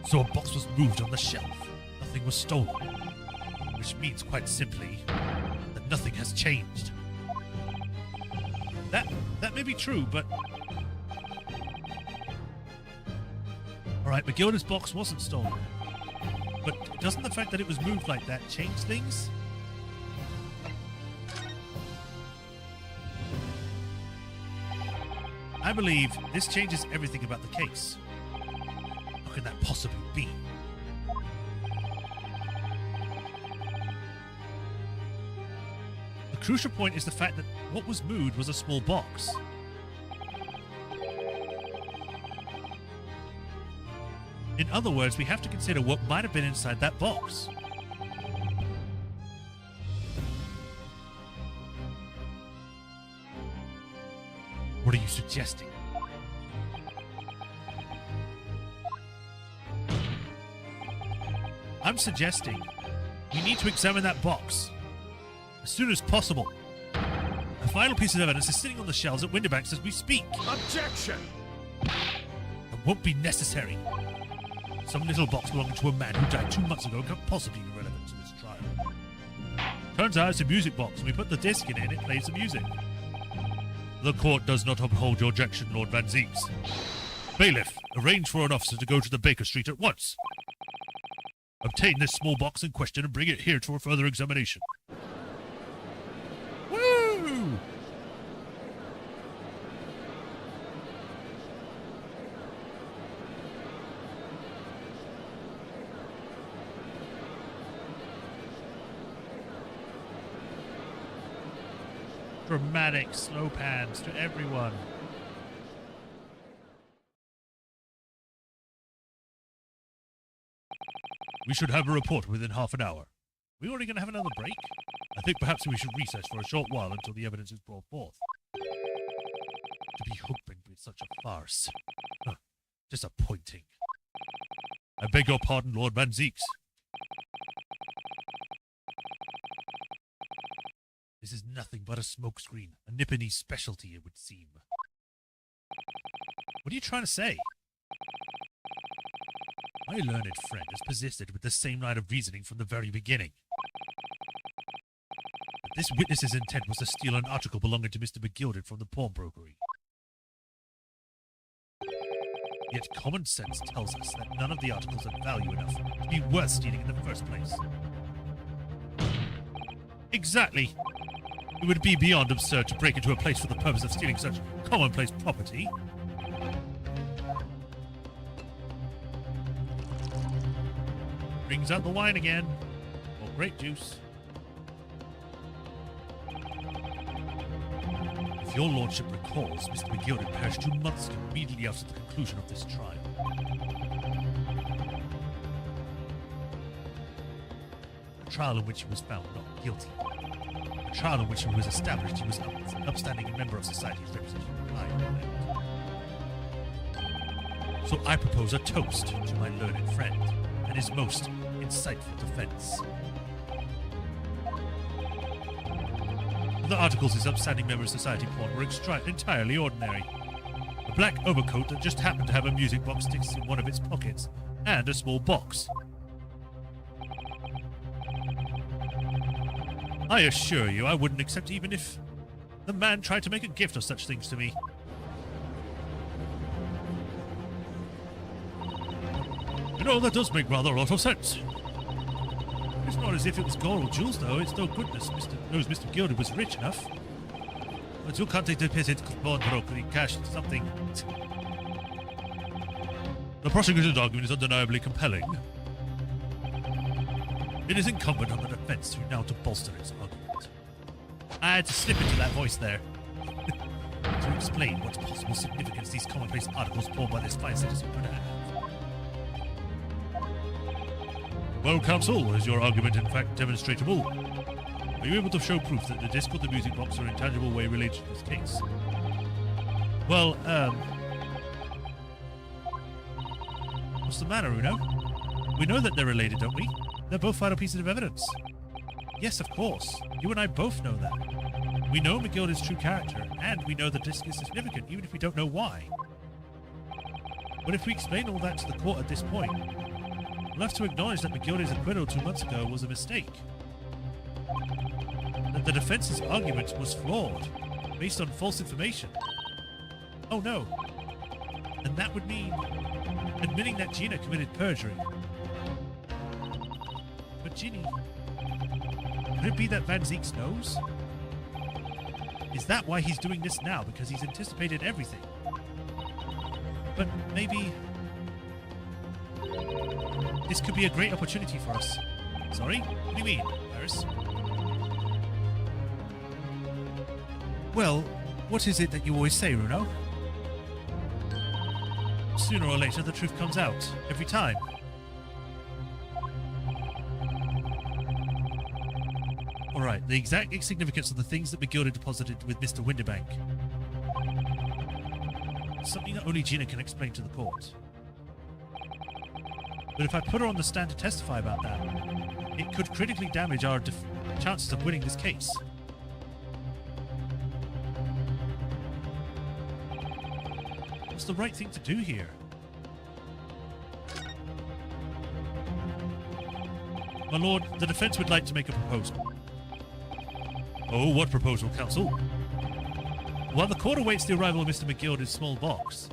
So a box was moved on the shelf. Nothing was stolen. Which means, quite simply, that nothing has changed. That may be true, but... Alright, McGilda's box wasn't stolen. But doesn't the fact that it was moved like that change things? I believe this changes everything about the case. How can that possibly be? The crucial point is the fact that what was moved was a small box. In other words, we have to consider what might have been inside that box. What are you suggesting? I'm suggesting we need to examine that box as soon as possible. A final piece of evidence is sitting on the shelves at Winterbanks as we speak. Objection! It won't be necessary. Some little box belonging to a man who died 2 months ago can't possibly be relevant to this trial. Turns out it's a music box. When we put the disc in it plays the music. The court does not uphold your objection, Lord Van Zeeks. Bailiff, arrange for an officer to go to the Baker Street at once. Obtain this small box in question and bring it here for further examination. Woo! Dramatic slow pans to everyone. We should have a report within half an hour. Are we already going to have another break? I think perhaps we should recess for a short while until the evidence is brought forth. To be hoping with such a farce. Disappointing. I beg your pardon, Lord Van Zeeks. This is nothing but a smokescreen, a Nipponese specialty, it would seem. What are you trying to say? My learned friend has persisted with the same line of reasoning from the very beginning. But this witness's intent was to steal an article belonging to Mr. McGilded from the pawnbrokery. Yet common sense tells us that none of the articles have value enough to be worth stealing in the first place. Exactly. It would be beyond absurd to break into a place for the purpose of stealing such commonplace property. Brings out the wine again. Or grape juice. If your lordship recalls, Mr. McGilded perished 2 months ago, immediately after the conclusion of this trial. A trial in which he was found not guilty. A trial in which it was established he was an upstanding member of society's representation of client. So I propose a toast to my learned friend and his most insightful defense. The articles his upstanding member of society pawned were entirely ordinary. A black overcoat that just happened to have a music box sticks in one of its pockets, and a small box. I assure you I wouldn't accept even if the man tried to make a gift of such things to me. You know, that does make rather a lot of sense. It's not as if it was gold or jewels, though. It's no goodness Mr. Gilded was rich enough. But you can't take the piss into pawnbrokery cash something. The prosecution's argument is undeniably compelling. It is incumbent on the defense now to bolster its argument. I had to slip into that voice there. To explain what possible significance these commonplace articles pawned by this fine citizen could have. Well, counsel, is your argument in fact demonstrable? Are you able to show proof that the disc or the music box are in tangible way related to this case? Well, what's the matter, Uno? We know that they're related, don't we? They're both vital pieces of evidence. Yes, of course. You and I both know that. We know McGilded's true character, and we know the disc is significant, even if we don't know why. But if we explain all that to the court at this point, we'll have to acknowledge that McGilded's acquittal 2 months ago was a mistake. That the defense's argument was flawed, based on false information. Oh no. And that would mean admitting that Gina committed perjury. But Ginny, could it be that Van Zeeks knows? Is that why he's doing this now? Because he's anticipated everything? But maybe this could be a great opportunity for us. Sorry? What do you mean, Paris? Well, what is it that you always say, Runo? Sooner or later, the truth comes out. Every time. Alright, the exact significance of the things that McGilda deposited with Mr. Winterbank. Something that only Gina can explain to the court. But if I put her on the stand to testify about that, it could critically damage our chances of winning this case. What's the right thing to do here? My lord, the defense would like to make a proposal. Oh, what proposal, counsel? While the court awaits the arrival of Mr. McGilda's small box,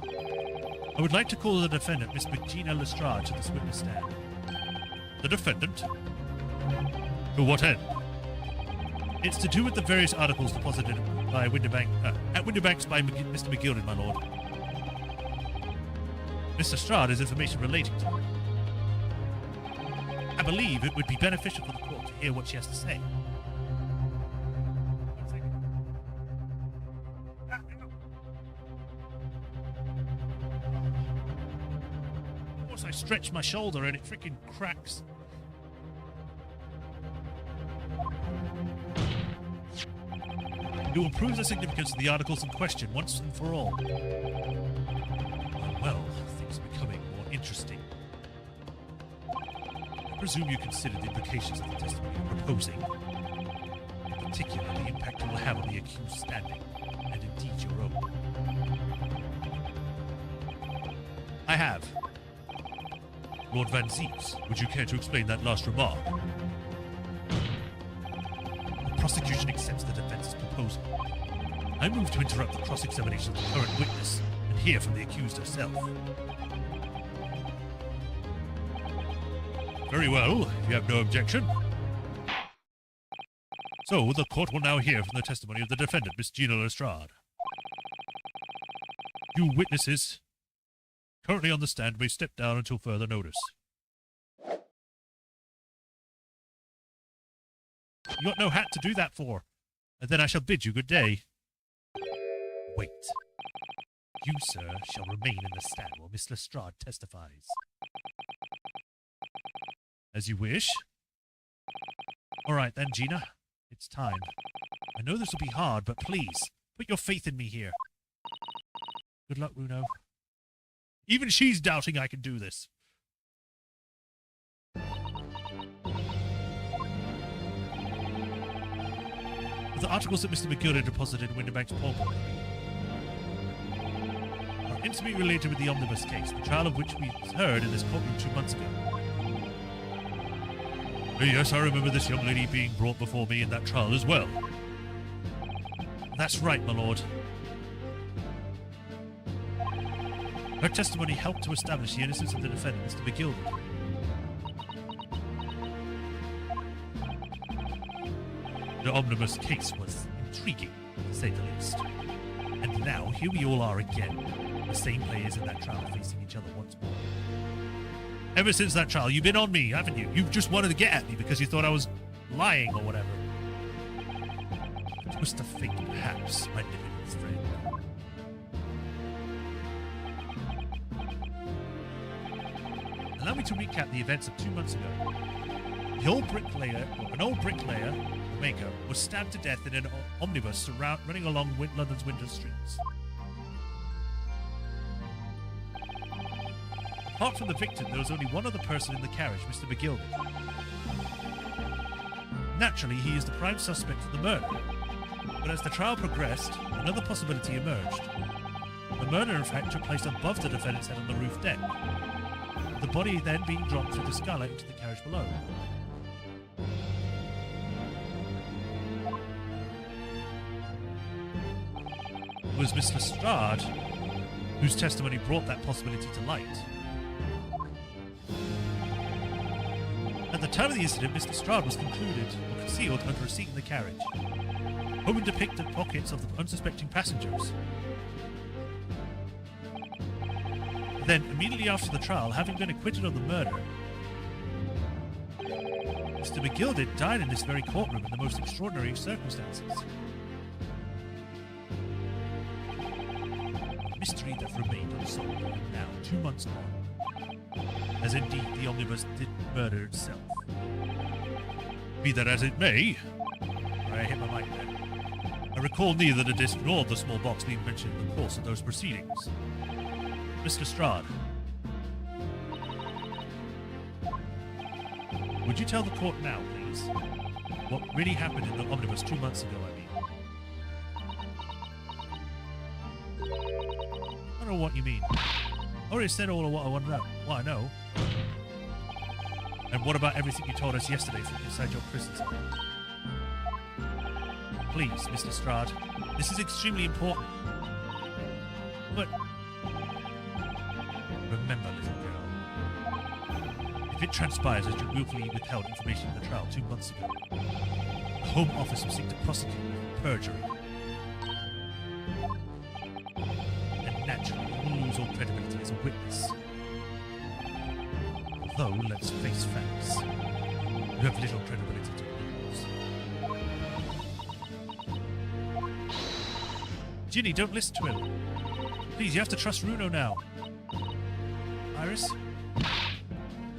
I would like to call the defendant, Miss Gina Lestrade, to this witness stand. The defendant? To what end? It's to do with the various articles deposited by Winterbank, at Winterbank's by Mr. McGilda, my lord. Miss Lestrade has information relating to it. I believe it would be beneficial for the court to hear what she has to say. Of course, I stretch my shoulder and it freaking cracks. You will prove the significance of the articles in question once and for all. Well, things are becoming more interesting. I presume you consider the implications of the testimony you're proposing, in particular the impact it will have on the accused standing, and indeed your own. I have. Lord Van Zeeps, would you care to explain that last remark? The prosecution accepts the defense's proposal. I move to interrupt the cross-examination of the current witness and hear from the accused herself. Very well, if you have no objection. So, the court will now hear from the testimony of the defendant, Miss Gina Lestrade. You witnesses, currently on the stand, may step down until further notice. You got no hat to do that for, and then I shall bid you good day. Wait. You, sir, shall remain in the stand while Miss Lestrade testifies. As you wish. All right then, Gina. It's time. I know this will be hard, but please, put your faith in me here. Good luck, Runo. Even she's doubting I can do this. The articles that Mr. McGilda deposited in Winterbank's pawn are intimately related with the omnibus case, the trial of which we heard in this courtroom 2 months ago. Yes, I remember this young lady being brought before me in that trial as well. That's right, my lord. Her testimony helped to establish the innocence of the defendant, Mr. McGilda. The omnibus case was intriguing, to say the least. And now, here we all are again, the same players in that trial facing each other once more. Ever since that trial, you've been on me, haven't you? You've just wanted to get at me because you thought I was lying or whatever. A twist of fate, perhaps, my difficult friend. Allow me to recap the events of 2 months ago. An old bricklayer, maker, was stabbed to death in an omnibus running along London's winter streets. Apart from the victim, there was only one other person in the carriage, Mr. McGilda. Naturally, he is the prime suspect for the murder. But as the trial progressed, another possibility emerged. The murder, in fact, took place above the defendant's head on the roof deck, with the body then being dropped through the skylight into the carriage below. It was Miss Lestrade whose testimony brought that possibility to light. At the time of the incident, Miss Lestrade was concealed under a seat in the carriage, hoping to pick the pockets of the unsuspecting passengers. Then, immediately after the trial, having been acquitted of the murder, Mr. McGilda died in this very courtroom in the most extraordinary circumstances. mystery that remained unsolved, and now, 2 months on, as indeed the omnibus did murder itself. Be that as it may, I hit my mic there. I recall neither the disc nor the small box being mentioned in the course of those proceedings. Mr. Strahd, would you tell the court now, please, what really happened in the omnibus 2 months ago, I mean? I don't know what you mean. I already said all of what I want to know. What I know. And what about everything you told us yesterday from inside your prison cell? Please, Mr. Strahd, this is extremely important. But remember, little girl, if it transpires that you willfully withheld information in the trial 2 months ago, the Home Office will seek to prosecute you for perjury. And naturally, you will lose all credibility as a witness. Although, let's face facts, you have little credibility to lose. Ginny, don't listen to him. Please, you have to trust Runo now. Iris,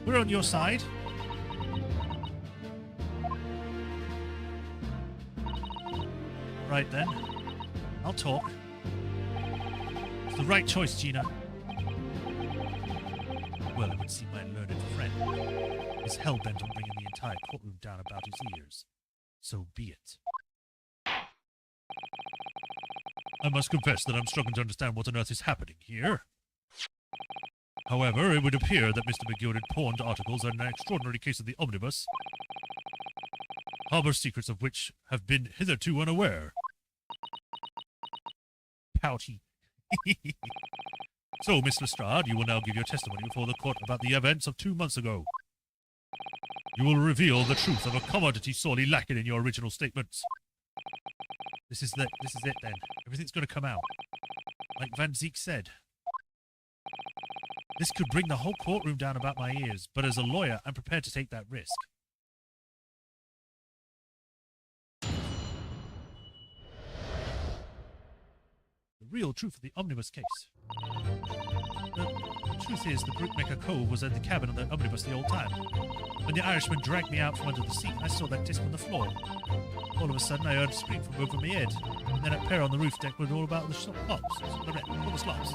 we're on your side. Right then, I'll talk. It's the right choice, Gina. Well, it would seem my learned friend is hell-bent on bringing the entire courtroom down about his ears. So be it. I must confess that I'm struggling to understand what on earth is happening here. However, it would appear that Mr. McGilded pawned articles are an extraordinary case of the omnibus, harbor secrets of which have been hitherto unaware. Pouty. So, Miss Lestrade, you will now give your testimony before the court about the events of 2 months ago. You will reveal the truth of a commodity sorely lacking in your original statements. This is it then. Everything's going to come out. Like Van Zeke said. This could bring the whole courtroom down about my ears, but as a lawyer, I'm prepared to take that risk. The real truth of the omnibus case. The truth is, the Brickmaker Cove was at the cabin of the omnibus the whole time. When the Irishman dragged me out from under the seat, I saw that disc on the floor. All of a sudden, I heard a scream from over my head, and then a pair on the roof deck were all about the slops. All the slops.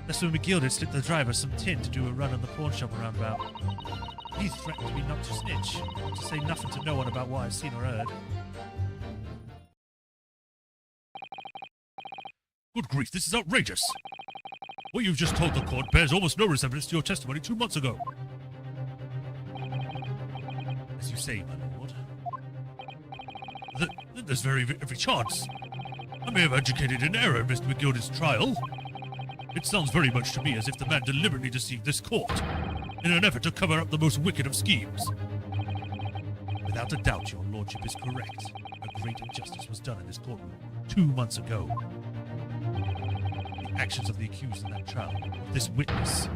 That's when McGilded slipped the driver some tin to do a run on the pawn shop roundabout. He threatened me not to snitch, to say nothing to no one about what I'd seen or heard. Good grief, this is outrageous! What you've just told the court bears almost no resemblance to your testimony 2 months ago. As you say, my lord. There's every chance. I may have educated in error in Mr. McGilded's trial. It sounds very much to me as if the man deliberately deceived this court, in an effort to cover up the most wicked of schemes. Without a doubt, your lordship is correct. A great injustice was done in this courtroom 2 months ago. The actions of the accused in that trial, of this witness,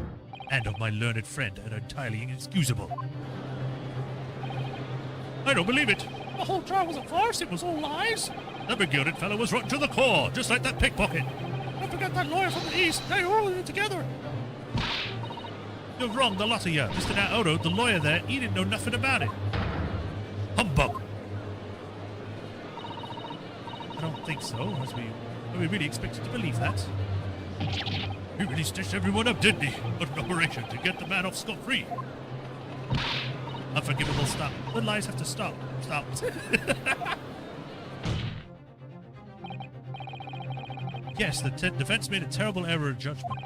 and of my learned friend are entirely inexcusable. I don't believe it. The whole trial was a farce. It was all lies. The McGilded fellow was rotten to the core, just like that pickpocket. Don't forget that lawyer from the east. They were all in it together. You're wrong, the lot of you. Mr. Naoto, the lawyer there, he didn't know nothing about it. Humbug. I don't think so. Are we really expected to believe that? He really stitched everyone up, didn't he? What an operation to get the man off scot-free. Unforgivable stuff. The lies have to stop. Stop. Yes, the defense made a terrible error of judgment.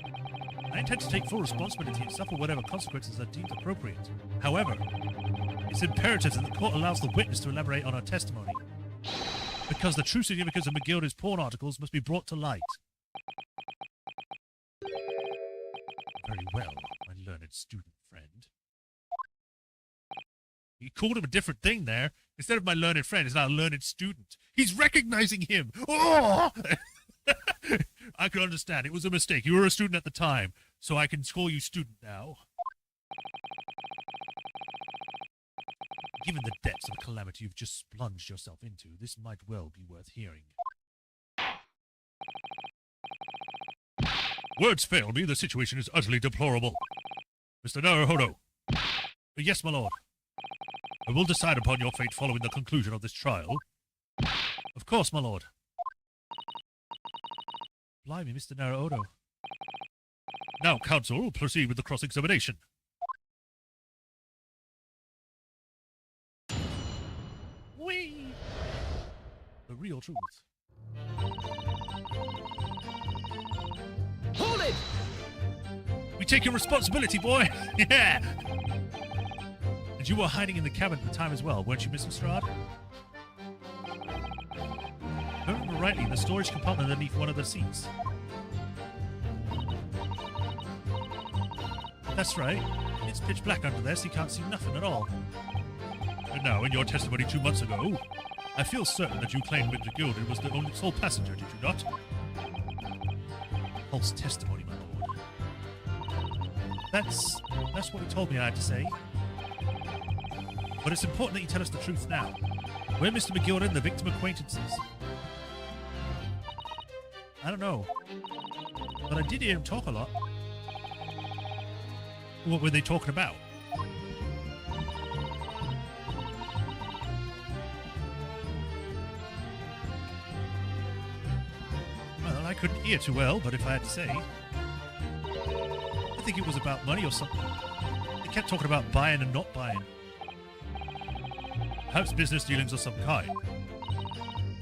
I intend to take full responsibility and suffer whatever consequences are deemed appropriate. However, it's imperative that the court allows the witness to elaborate on her testimony, because the true significance of McGilded's porn articles must be brought to light. Very well, my learned student friend. He called him a different thing there. Instead of my learned friend, it's now a learned student. He's recognizing him. Oh! I can understand. It was a mistake. You were a student at the time, so I can call you student now. Given the depths of the calamity you've just plunged yourself into, this might well be worth hearing. Words fail me. The situation is utterly deplorable. Mr. Naruhodo. Yes, my lord. I will decide upon your fate following the conclusion of this trial. Of course, my lord. Blimey, Mr. Naruhodo. Now, counsel, proceed with the cross-examination. Whee! The real truth. Hold it! We take your responsibility, boy! Yeah! And you were hiding in the cabin at the time as well, weren't you, Mr. Strahd? If I remember rightly, in the storage compartment underneath one of the seats. That's right. It's pitch black under there, so you can't see nothing at all. And now, in your testimony 2 months ago, I feel certain that you claimed Mr. Gilded was the only sole passenger, did you not? False testimony, my lord. That's what he told me I had to say. But it's important that you tell us the truth now. Where Mr. McGilden and the victim acquaintances? I don't know. But I did hear him talk a lot. What were they talking about? Well, I couldn't hear too well, but if I had to say, I think it was about money or something. They kept talking about buying and not buying. Perhaps business dealings of some kind.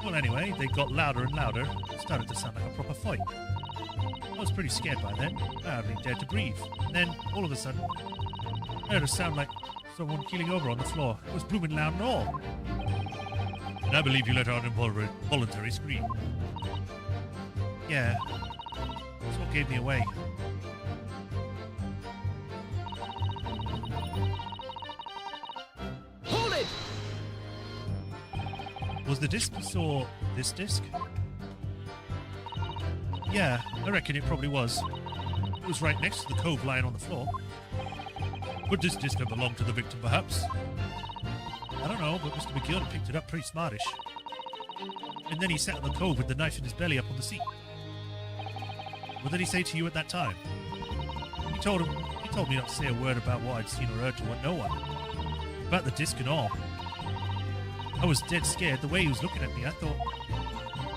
Well, anyway, they got louder and louder. It started to sound like a proper fight. I was pretty scared by then. I hardly dared to breathe. And then, all of a sudden, I heard a sound like someone keeling over on the floor. It was blooming loud and all. And I believe you let out an involuntary scream. Yeah. That's what gave me away. Hold it! Was the disc you saw this disc? Yeah, I reckon it probably was. It was right next to the cove lying on the floor. Would this disc have belonged to the victim, perhaps? I don't know, but Mr. McGilden picked it up pretty smartish. And then he sat in the cove with the knife in his belly up on the seat. What did he say to you at that time? He told me not to say a word about what I'd seen or heard to no one. About the disc and all. I was dead scared. The way he was looking at me, I thought,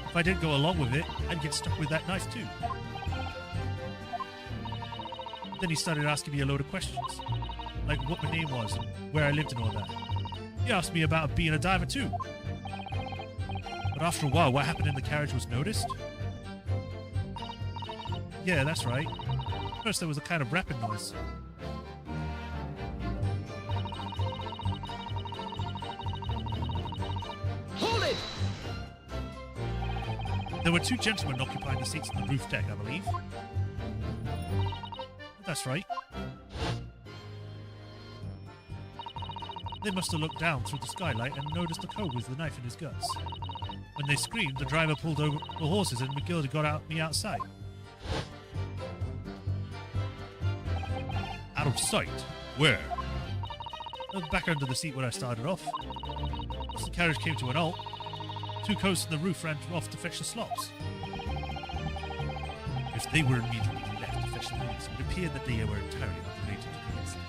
if I didn't go along with it, I'd get stuck with that knife too. Then he started asking me a load of questions. Like what my name was and where I lived and all that. He asked me about being a diver too. But after a while, what happened in the carriage was noticed. Yeah, that's right. First there was a kind of rapping noise. Hold it! There were 2 gentlemen occupying the seats on the roof deck, I believe. That's right. They must have looked down through the skylight and noticed the cove with the knife in his guts. When they screamed, the driver pulled over the horses and McGilden got me outside. Out of sight? Where? Back under the seat where I started off. Once the carriage came to an halt, 2 cows on the roof ran off to fetch the slops. If they were immediately left to fetch the police, it would appear that they were entirely unrelated to the incident.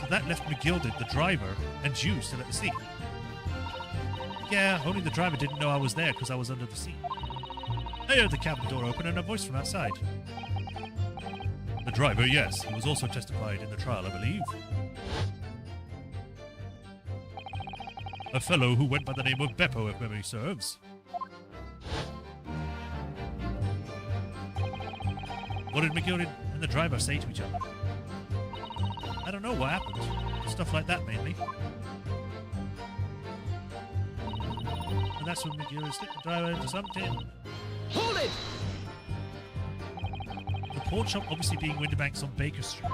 So that left McGilden, the driver, and you still at the seat. Yeah, only the driver didn't know I was there because I was under the seat. I heard the cabin door open and a voice from outside. The driver, yes. He was also testified in the trial, I believe. A fellow who went by the name of Beppo, if memory serves. What did McGilden and the driver say to each other? I don't know what happened. Stuff like that, mainly. And that's when McGilden slipped the driver into something. Hold it! The pawn shop obviously being Winterbanks on Baker Street.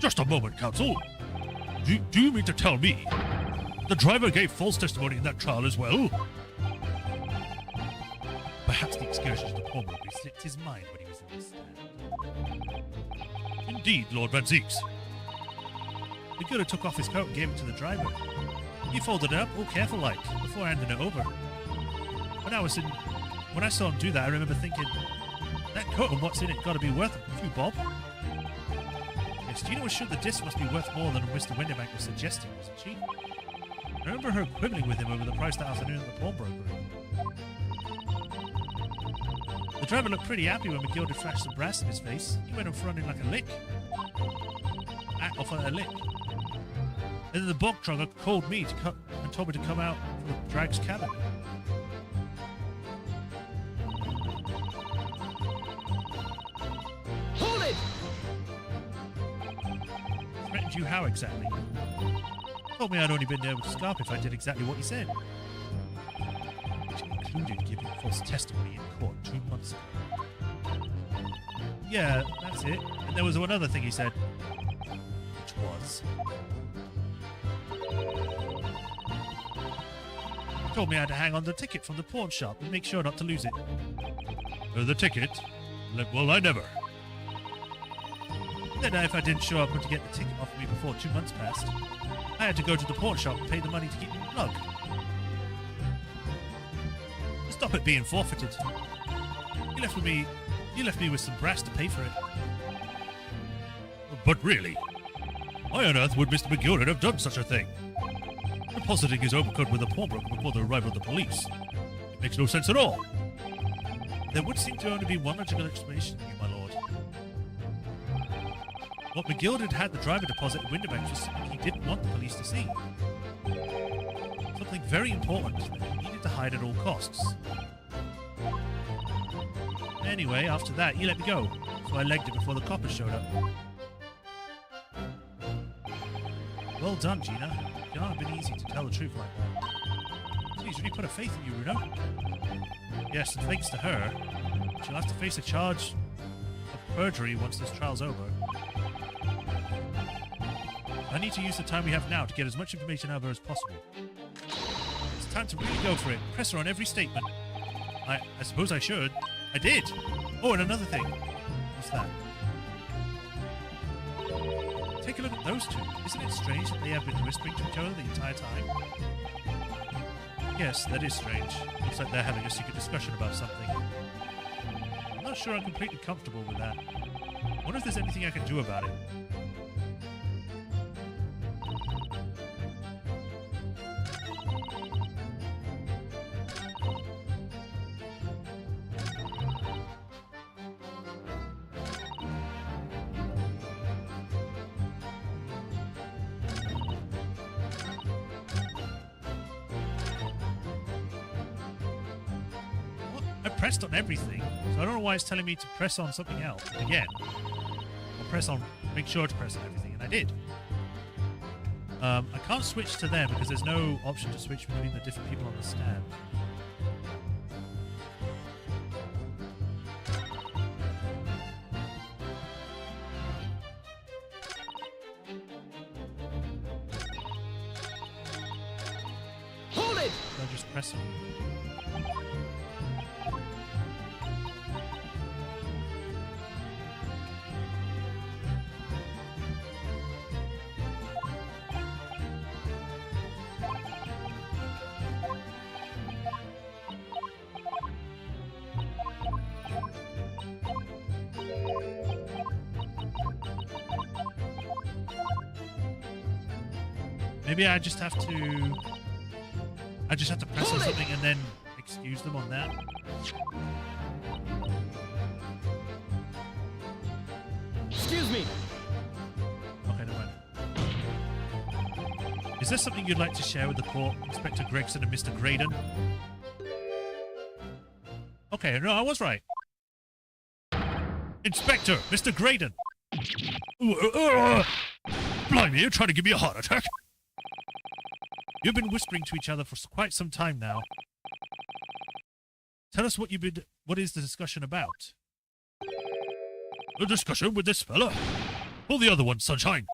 Just a moment, counsel. Do you mean to tell me the driver gave false testimony in that trial as well? Perhaps the excursion to the pawnbroker slipped his mind when he was in the stand. Indeed, Lord Van Zeeks. McGilden took off his coat and gave it to the driver. He folded it up, all careful-like, before handing it over. When I was in When I saw him do that, I remember thinking, that coat and what's in it got to be worth a few bob. Yes, Gina was sure the disc must be worth more than Mr. Winterbank was suggesting, wasn't she? I remember her quibbling with him over the price that afternoon at the pawnbroker. The driver looked pretty happy when McGill had flashed some brass in his face. He went off running like a lick. Off on a lick. And then the bog trogger called me and told me to come out from the drag's cabin. Hold it! Threatened you how exactly? Told me I'd only been able to scarp if I did exactly what he said. Which included giving false testimony in court 2 months ago. Yeah, that's it. And there was one other thing he said. Which was... Told me I had to hang on the ticket from the pawn shop and make sure not to lose it. The ticket? Well, I never. Then if I didn't show up to get the ticket off me before 2 months passed, I had to go to the pawn shop and pay the money to keep me plugged. To stop it being forfeited. You left me with some brass to pay for it. But really, why on earth would Mr. McGillen have done such a thing? Depositing his overcoat with a pawnbroker before the arrival of the police. It makes no sense at all. There would seem to only be one logical explanation for you, my lord. What McGill had the driver deposit at Winterbank was something he didn't want the police to see. Something very important that he needed to hide at all costs. Anyway, after that, he let me go, so I legged it before the coppers showed up. Well done, Gina. It can't have been easy to tell the truth like that. She's really put her faith in you, Runo. Yes, and thanks to her, she'll have to face a charge of perjury once this trial's over. I need to use the time we have now to get as much information out of her as possible. It's time to really go for it. Press her on every statement. I suppose I should. I did! Oh, and another thing. What's that? Take a look at those two. Isn't it strange that they have been whispering to each other the entire time? Yes, that is strange. Looks like they're having a secret discussion about something. I'm not sure I'm completely comfortable with that. I wonder if there's anything I can do about it. Pressed on everything, so I don't know why it's telling me to press on something else again. Or make sure to press on everything, and I did. I can't switch to them because there's no option to switch between the different people on the stand. Hold it! So I just press on. Maybe I just have to press on something and then excuse them on that. Excuse me. Okay, never mind. Is there something you'd like to share with the court, Inspector Gregson and Mr. Graydon? Okay, no, I was right. Inspector, Mr. Graydon! Blimey, you're trying to give me a heart attack? You've been whispering to each other for quite some time now. Tell us what is the discussion about? A discussion with this fella? Pull the other one, Sunshine.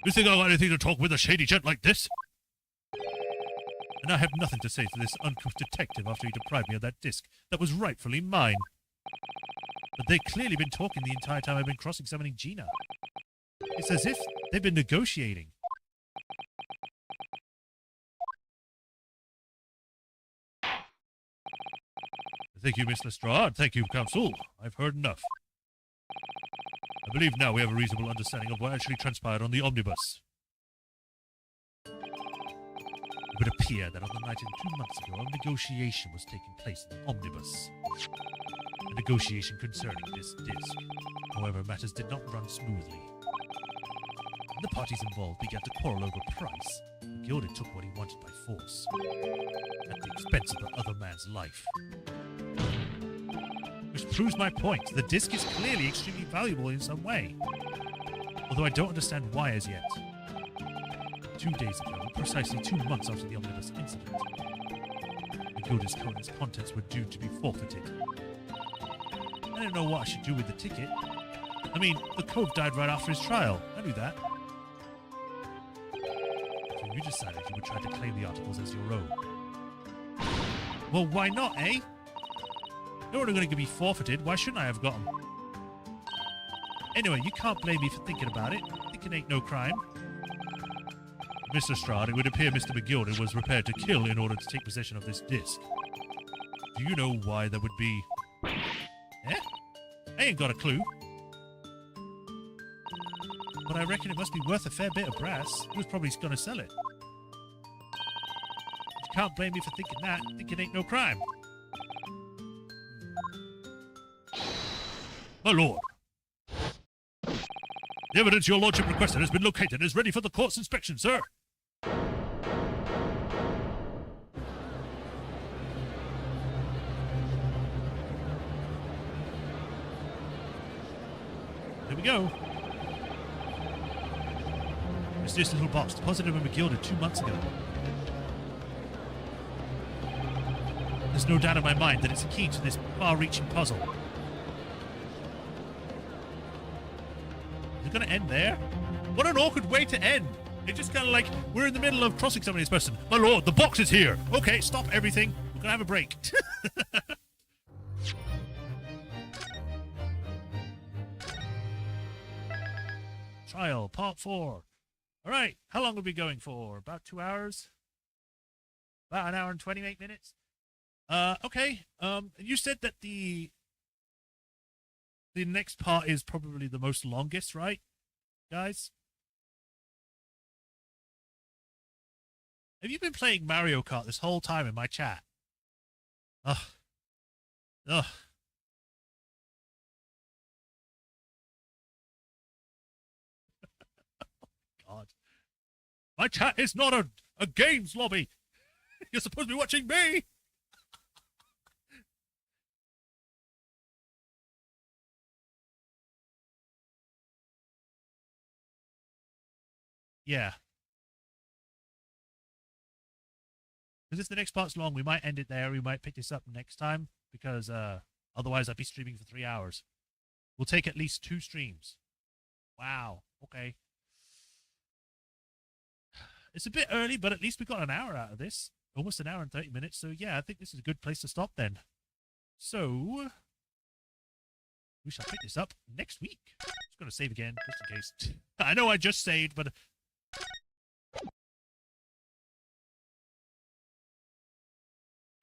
You think I got anything to talk with a shady gent like this? And I have nothing to say to this uncouth detective after he deprived me of that disc that was rightfully mine. But they've clearly been talking the entire time I've been cross-examining Gina. It's as if they've been negotiating. Thank you, Miss Lestrade. Thank you, Council. I've heard enough. I believe now we have a reasonable understanding of what actually transpired on the omnibus. It would appear that on the night of 2 months ago, a negotiation was taking place in the omnibus. A negotiation concerning this disc. However, matters did not run smoothly. When the parties involved began to quarrel over price, the Gilded took what he wanted by force, at the expense of the other man's life. Which proves my point. The disc is clearly extremely valuable in some way. Although I don't understand why as yet. 2 days ago, precisely 2 months after the omnibus incident, the Gilded's coat and its contents were due to be forfeited. I didn't know what I should do with the ticket. I mean, the Cove died right after his trial. I knew that. So you decided you would try to claim the articles as your own. Well, why not, eh? They were going to be forfeited. Why shouldn't I have got them? Anyway, you can't blame me for thinking about it. Thinking ain't no crime. Mr. Strad, it would appear Mr. McGilded was prepared to kill in order to take possession of this disc. Do you know why that would be? Eh? I ain't got a clue. But I reckon it must be worth a fair bit of brass. He was probably going to sell it. You can't blame me for thinking that. Thinking ain't no crime. My lord. The evidence your lordship requested has been located and is ready for the court's inspection, sir. There we go. It's this little box deposited when McGilded 2 months ago. There's no doubt in my mind that it's a key to this far-reaching puzzle. Is it going to end there? What an awkward way to end. It's just kind of like we're in the middle of cross-examining this person. My lord, the box is here. Okay, stop everything. We're going to have a break. Trial, part 4. All right, how long are we going for? About 2 hours? About an hour and 28 minutes? Okay. You said that the next part is probably the most longest, right, guys? Have you been playing Mario Kart this whole time in my chat? Ugh. Ugh. God. My chat is not a games lobby. You're supposed to be watching me. Yeah. Because if the next part's long, we might end it there. We might pick this up next time. Because otherwise I'd be streaming for 3 hours. We'll take at least 2 streams. Wow. Okay. It's a bit early, but at least we got an hour out of this. Almost an hour and 30 minutes. So, yeah, I think this is a good place to stop then. So, we shall pick this up next week. Just going to save again, just in case. I know I just saved, but...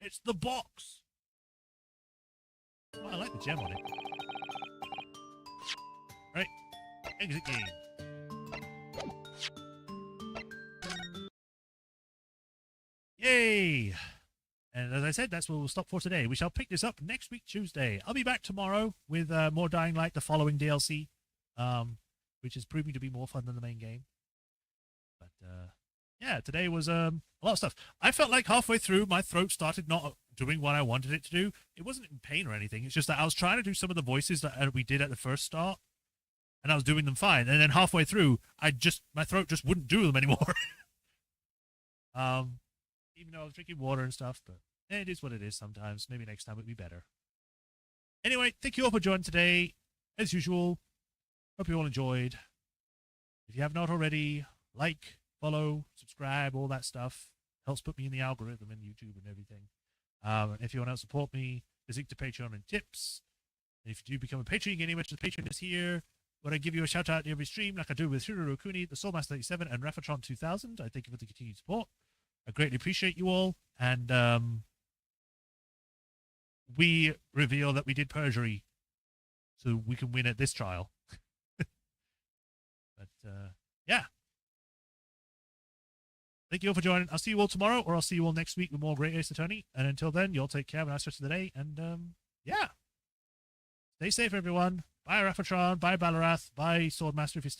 It's the box! Oh, I like the gem on it. Right. Exit game. Yay! And as I said, that's where we'll stop for today. We shall pick this up next week, Tuesday. I'll be back tomorrow with more Dying Light, the following DLC, which is proving to be more fun than the main game. But, yeah, today was a lot of stuff. I felt like halfway through, my throat started not doing what I wanted it to do. It wasn't in pain or anything. It's just that I was trying to do some of the voices that we did at the first start, and I was doing them fine. And then halfway through, my throat just wouldn't do them anymore. Even though I was drinking water and stuff, but it is what it is sometimes. Maybe next time it'll be better. Anyway, thank you all for joining today. As usual, hope you all enjoyed. If you have not already, like, follow, subscribe, all that stuff. Helps put me in the algorithm in YouTube and everything. If you want to support me, there's a link to Patreon and tips. And if you do become a patron, you get anywhere to the Patreon is here. When I give you a shout out in every stream, like I do with Hiruru Kuni, the Soulmaster 87, and Rafatron 2000, I thank you for the continued support. I greatly appreciate you all, and we reveal that we did perjury so we can win at this trial. But, yeah. Thank you all for joining. I'll see you all tomorrow, or I'll see you all next week with more Great Ace Attorney. And until then, you all take care. Have a nice rest of the day. And, yeah. Stay safe, everyone. Bye, Raphatron. Bye, Balarath. Bye, Swordmaster, if you're still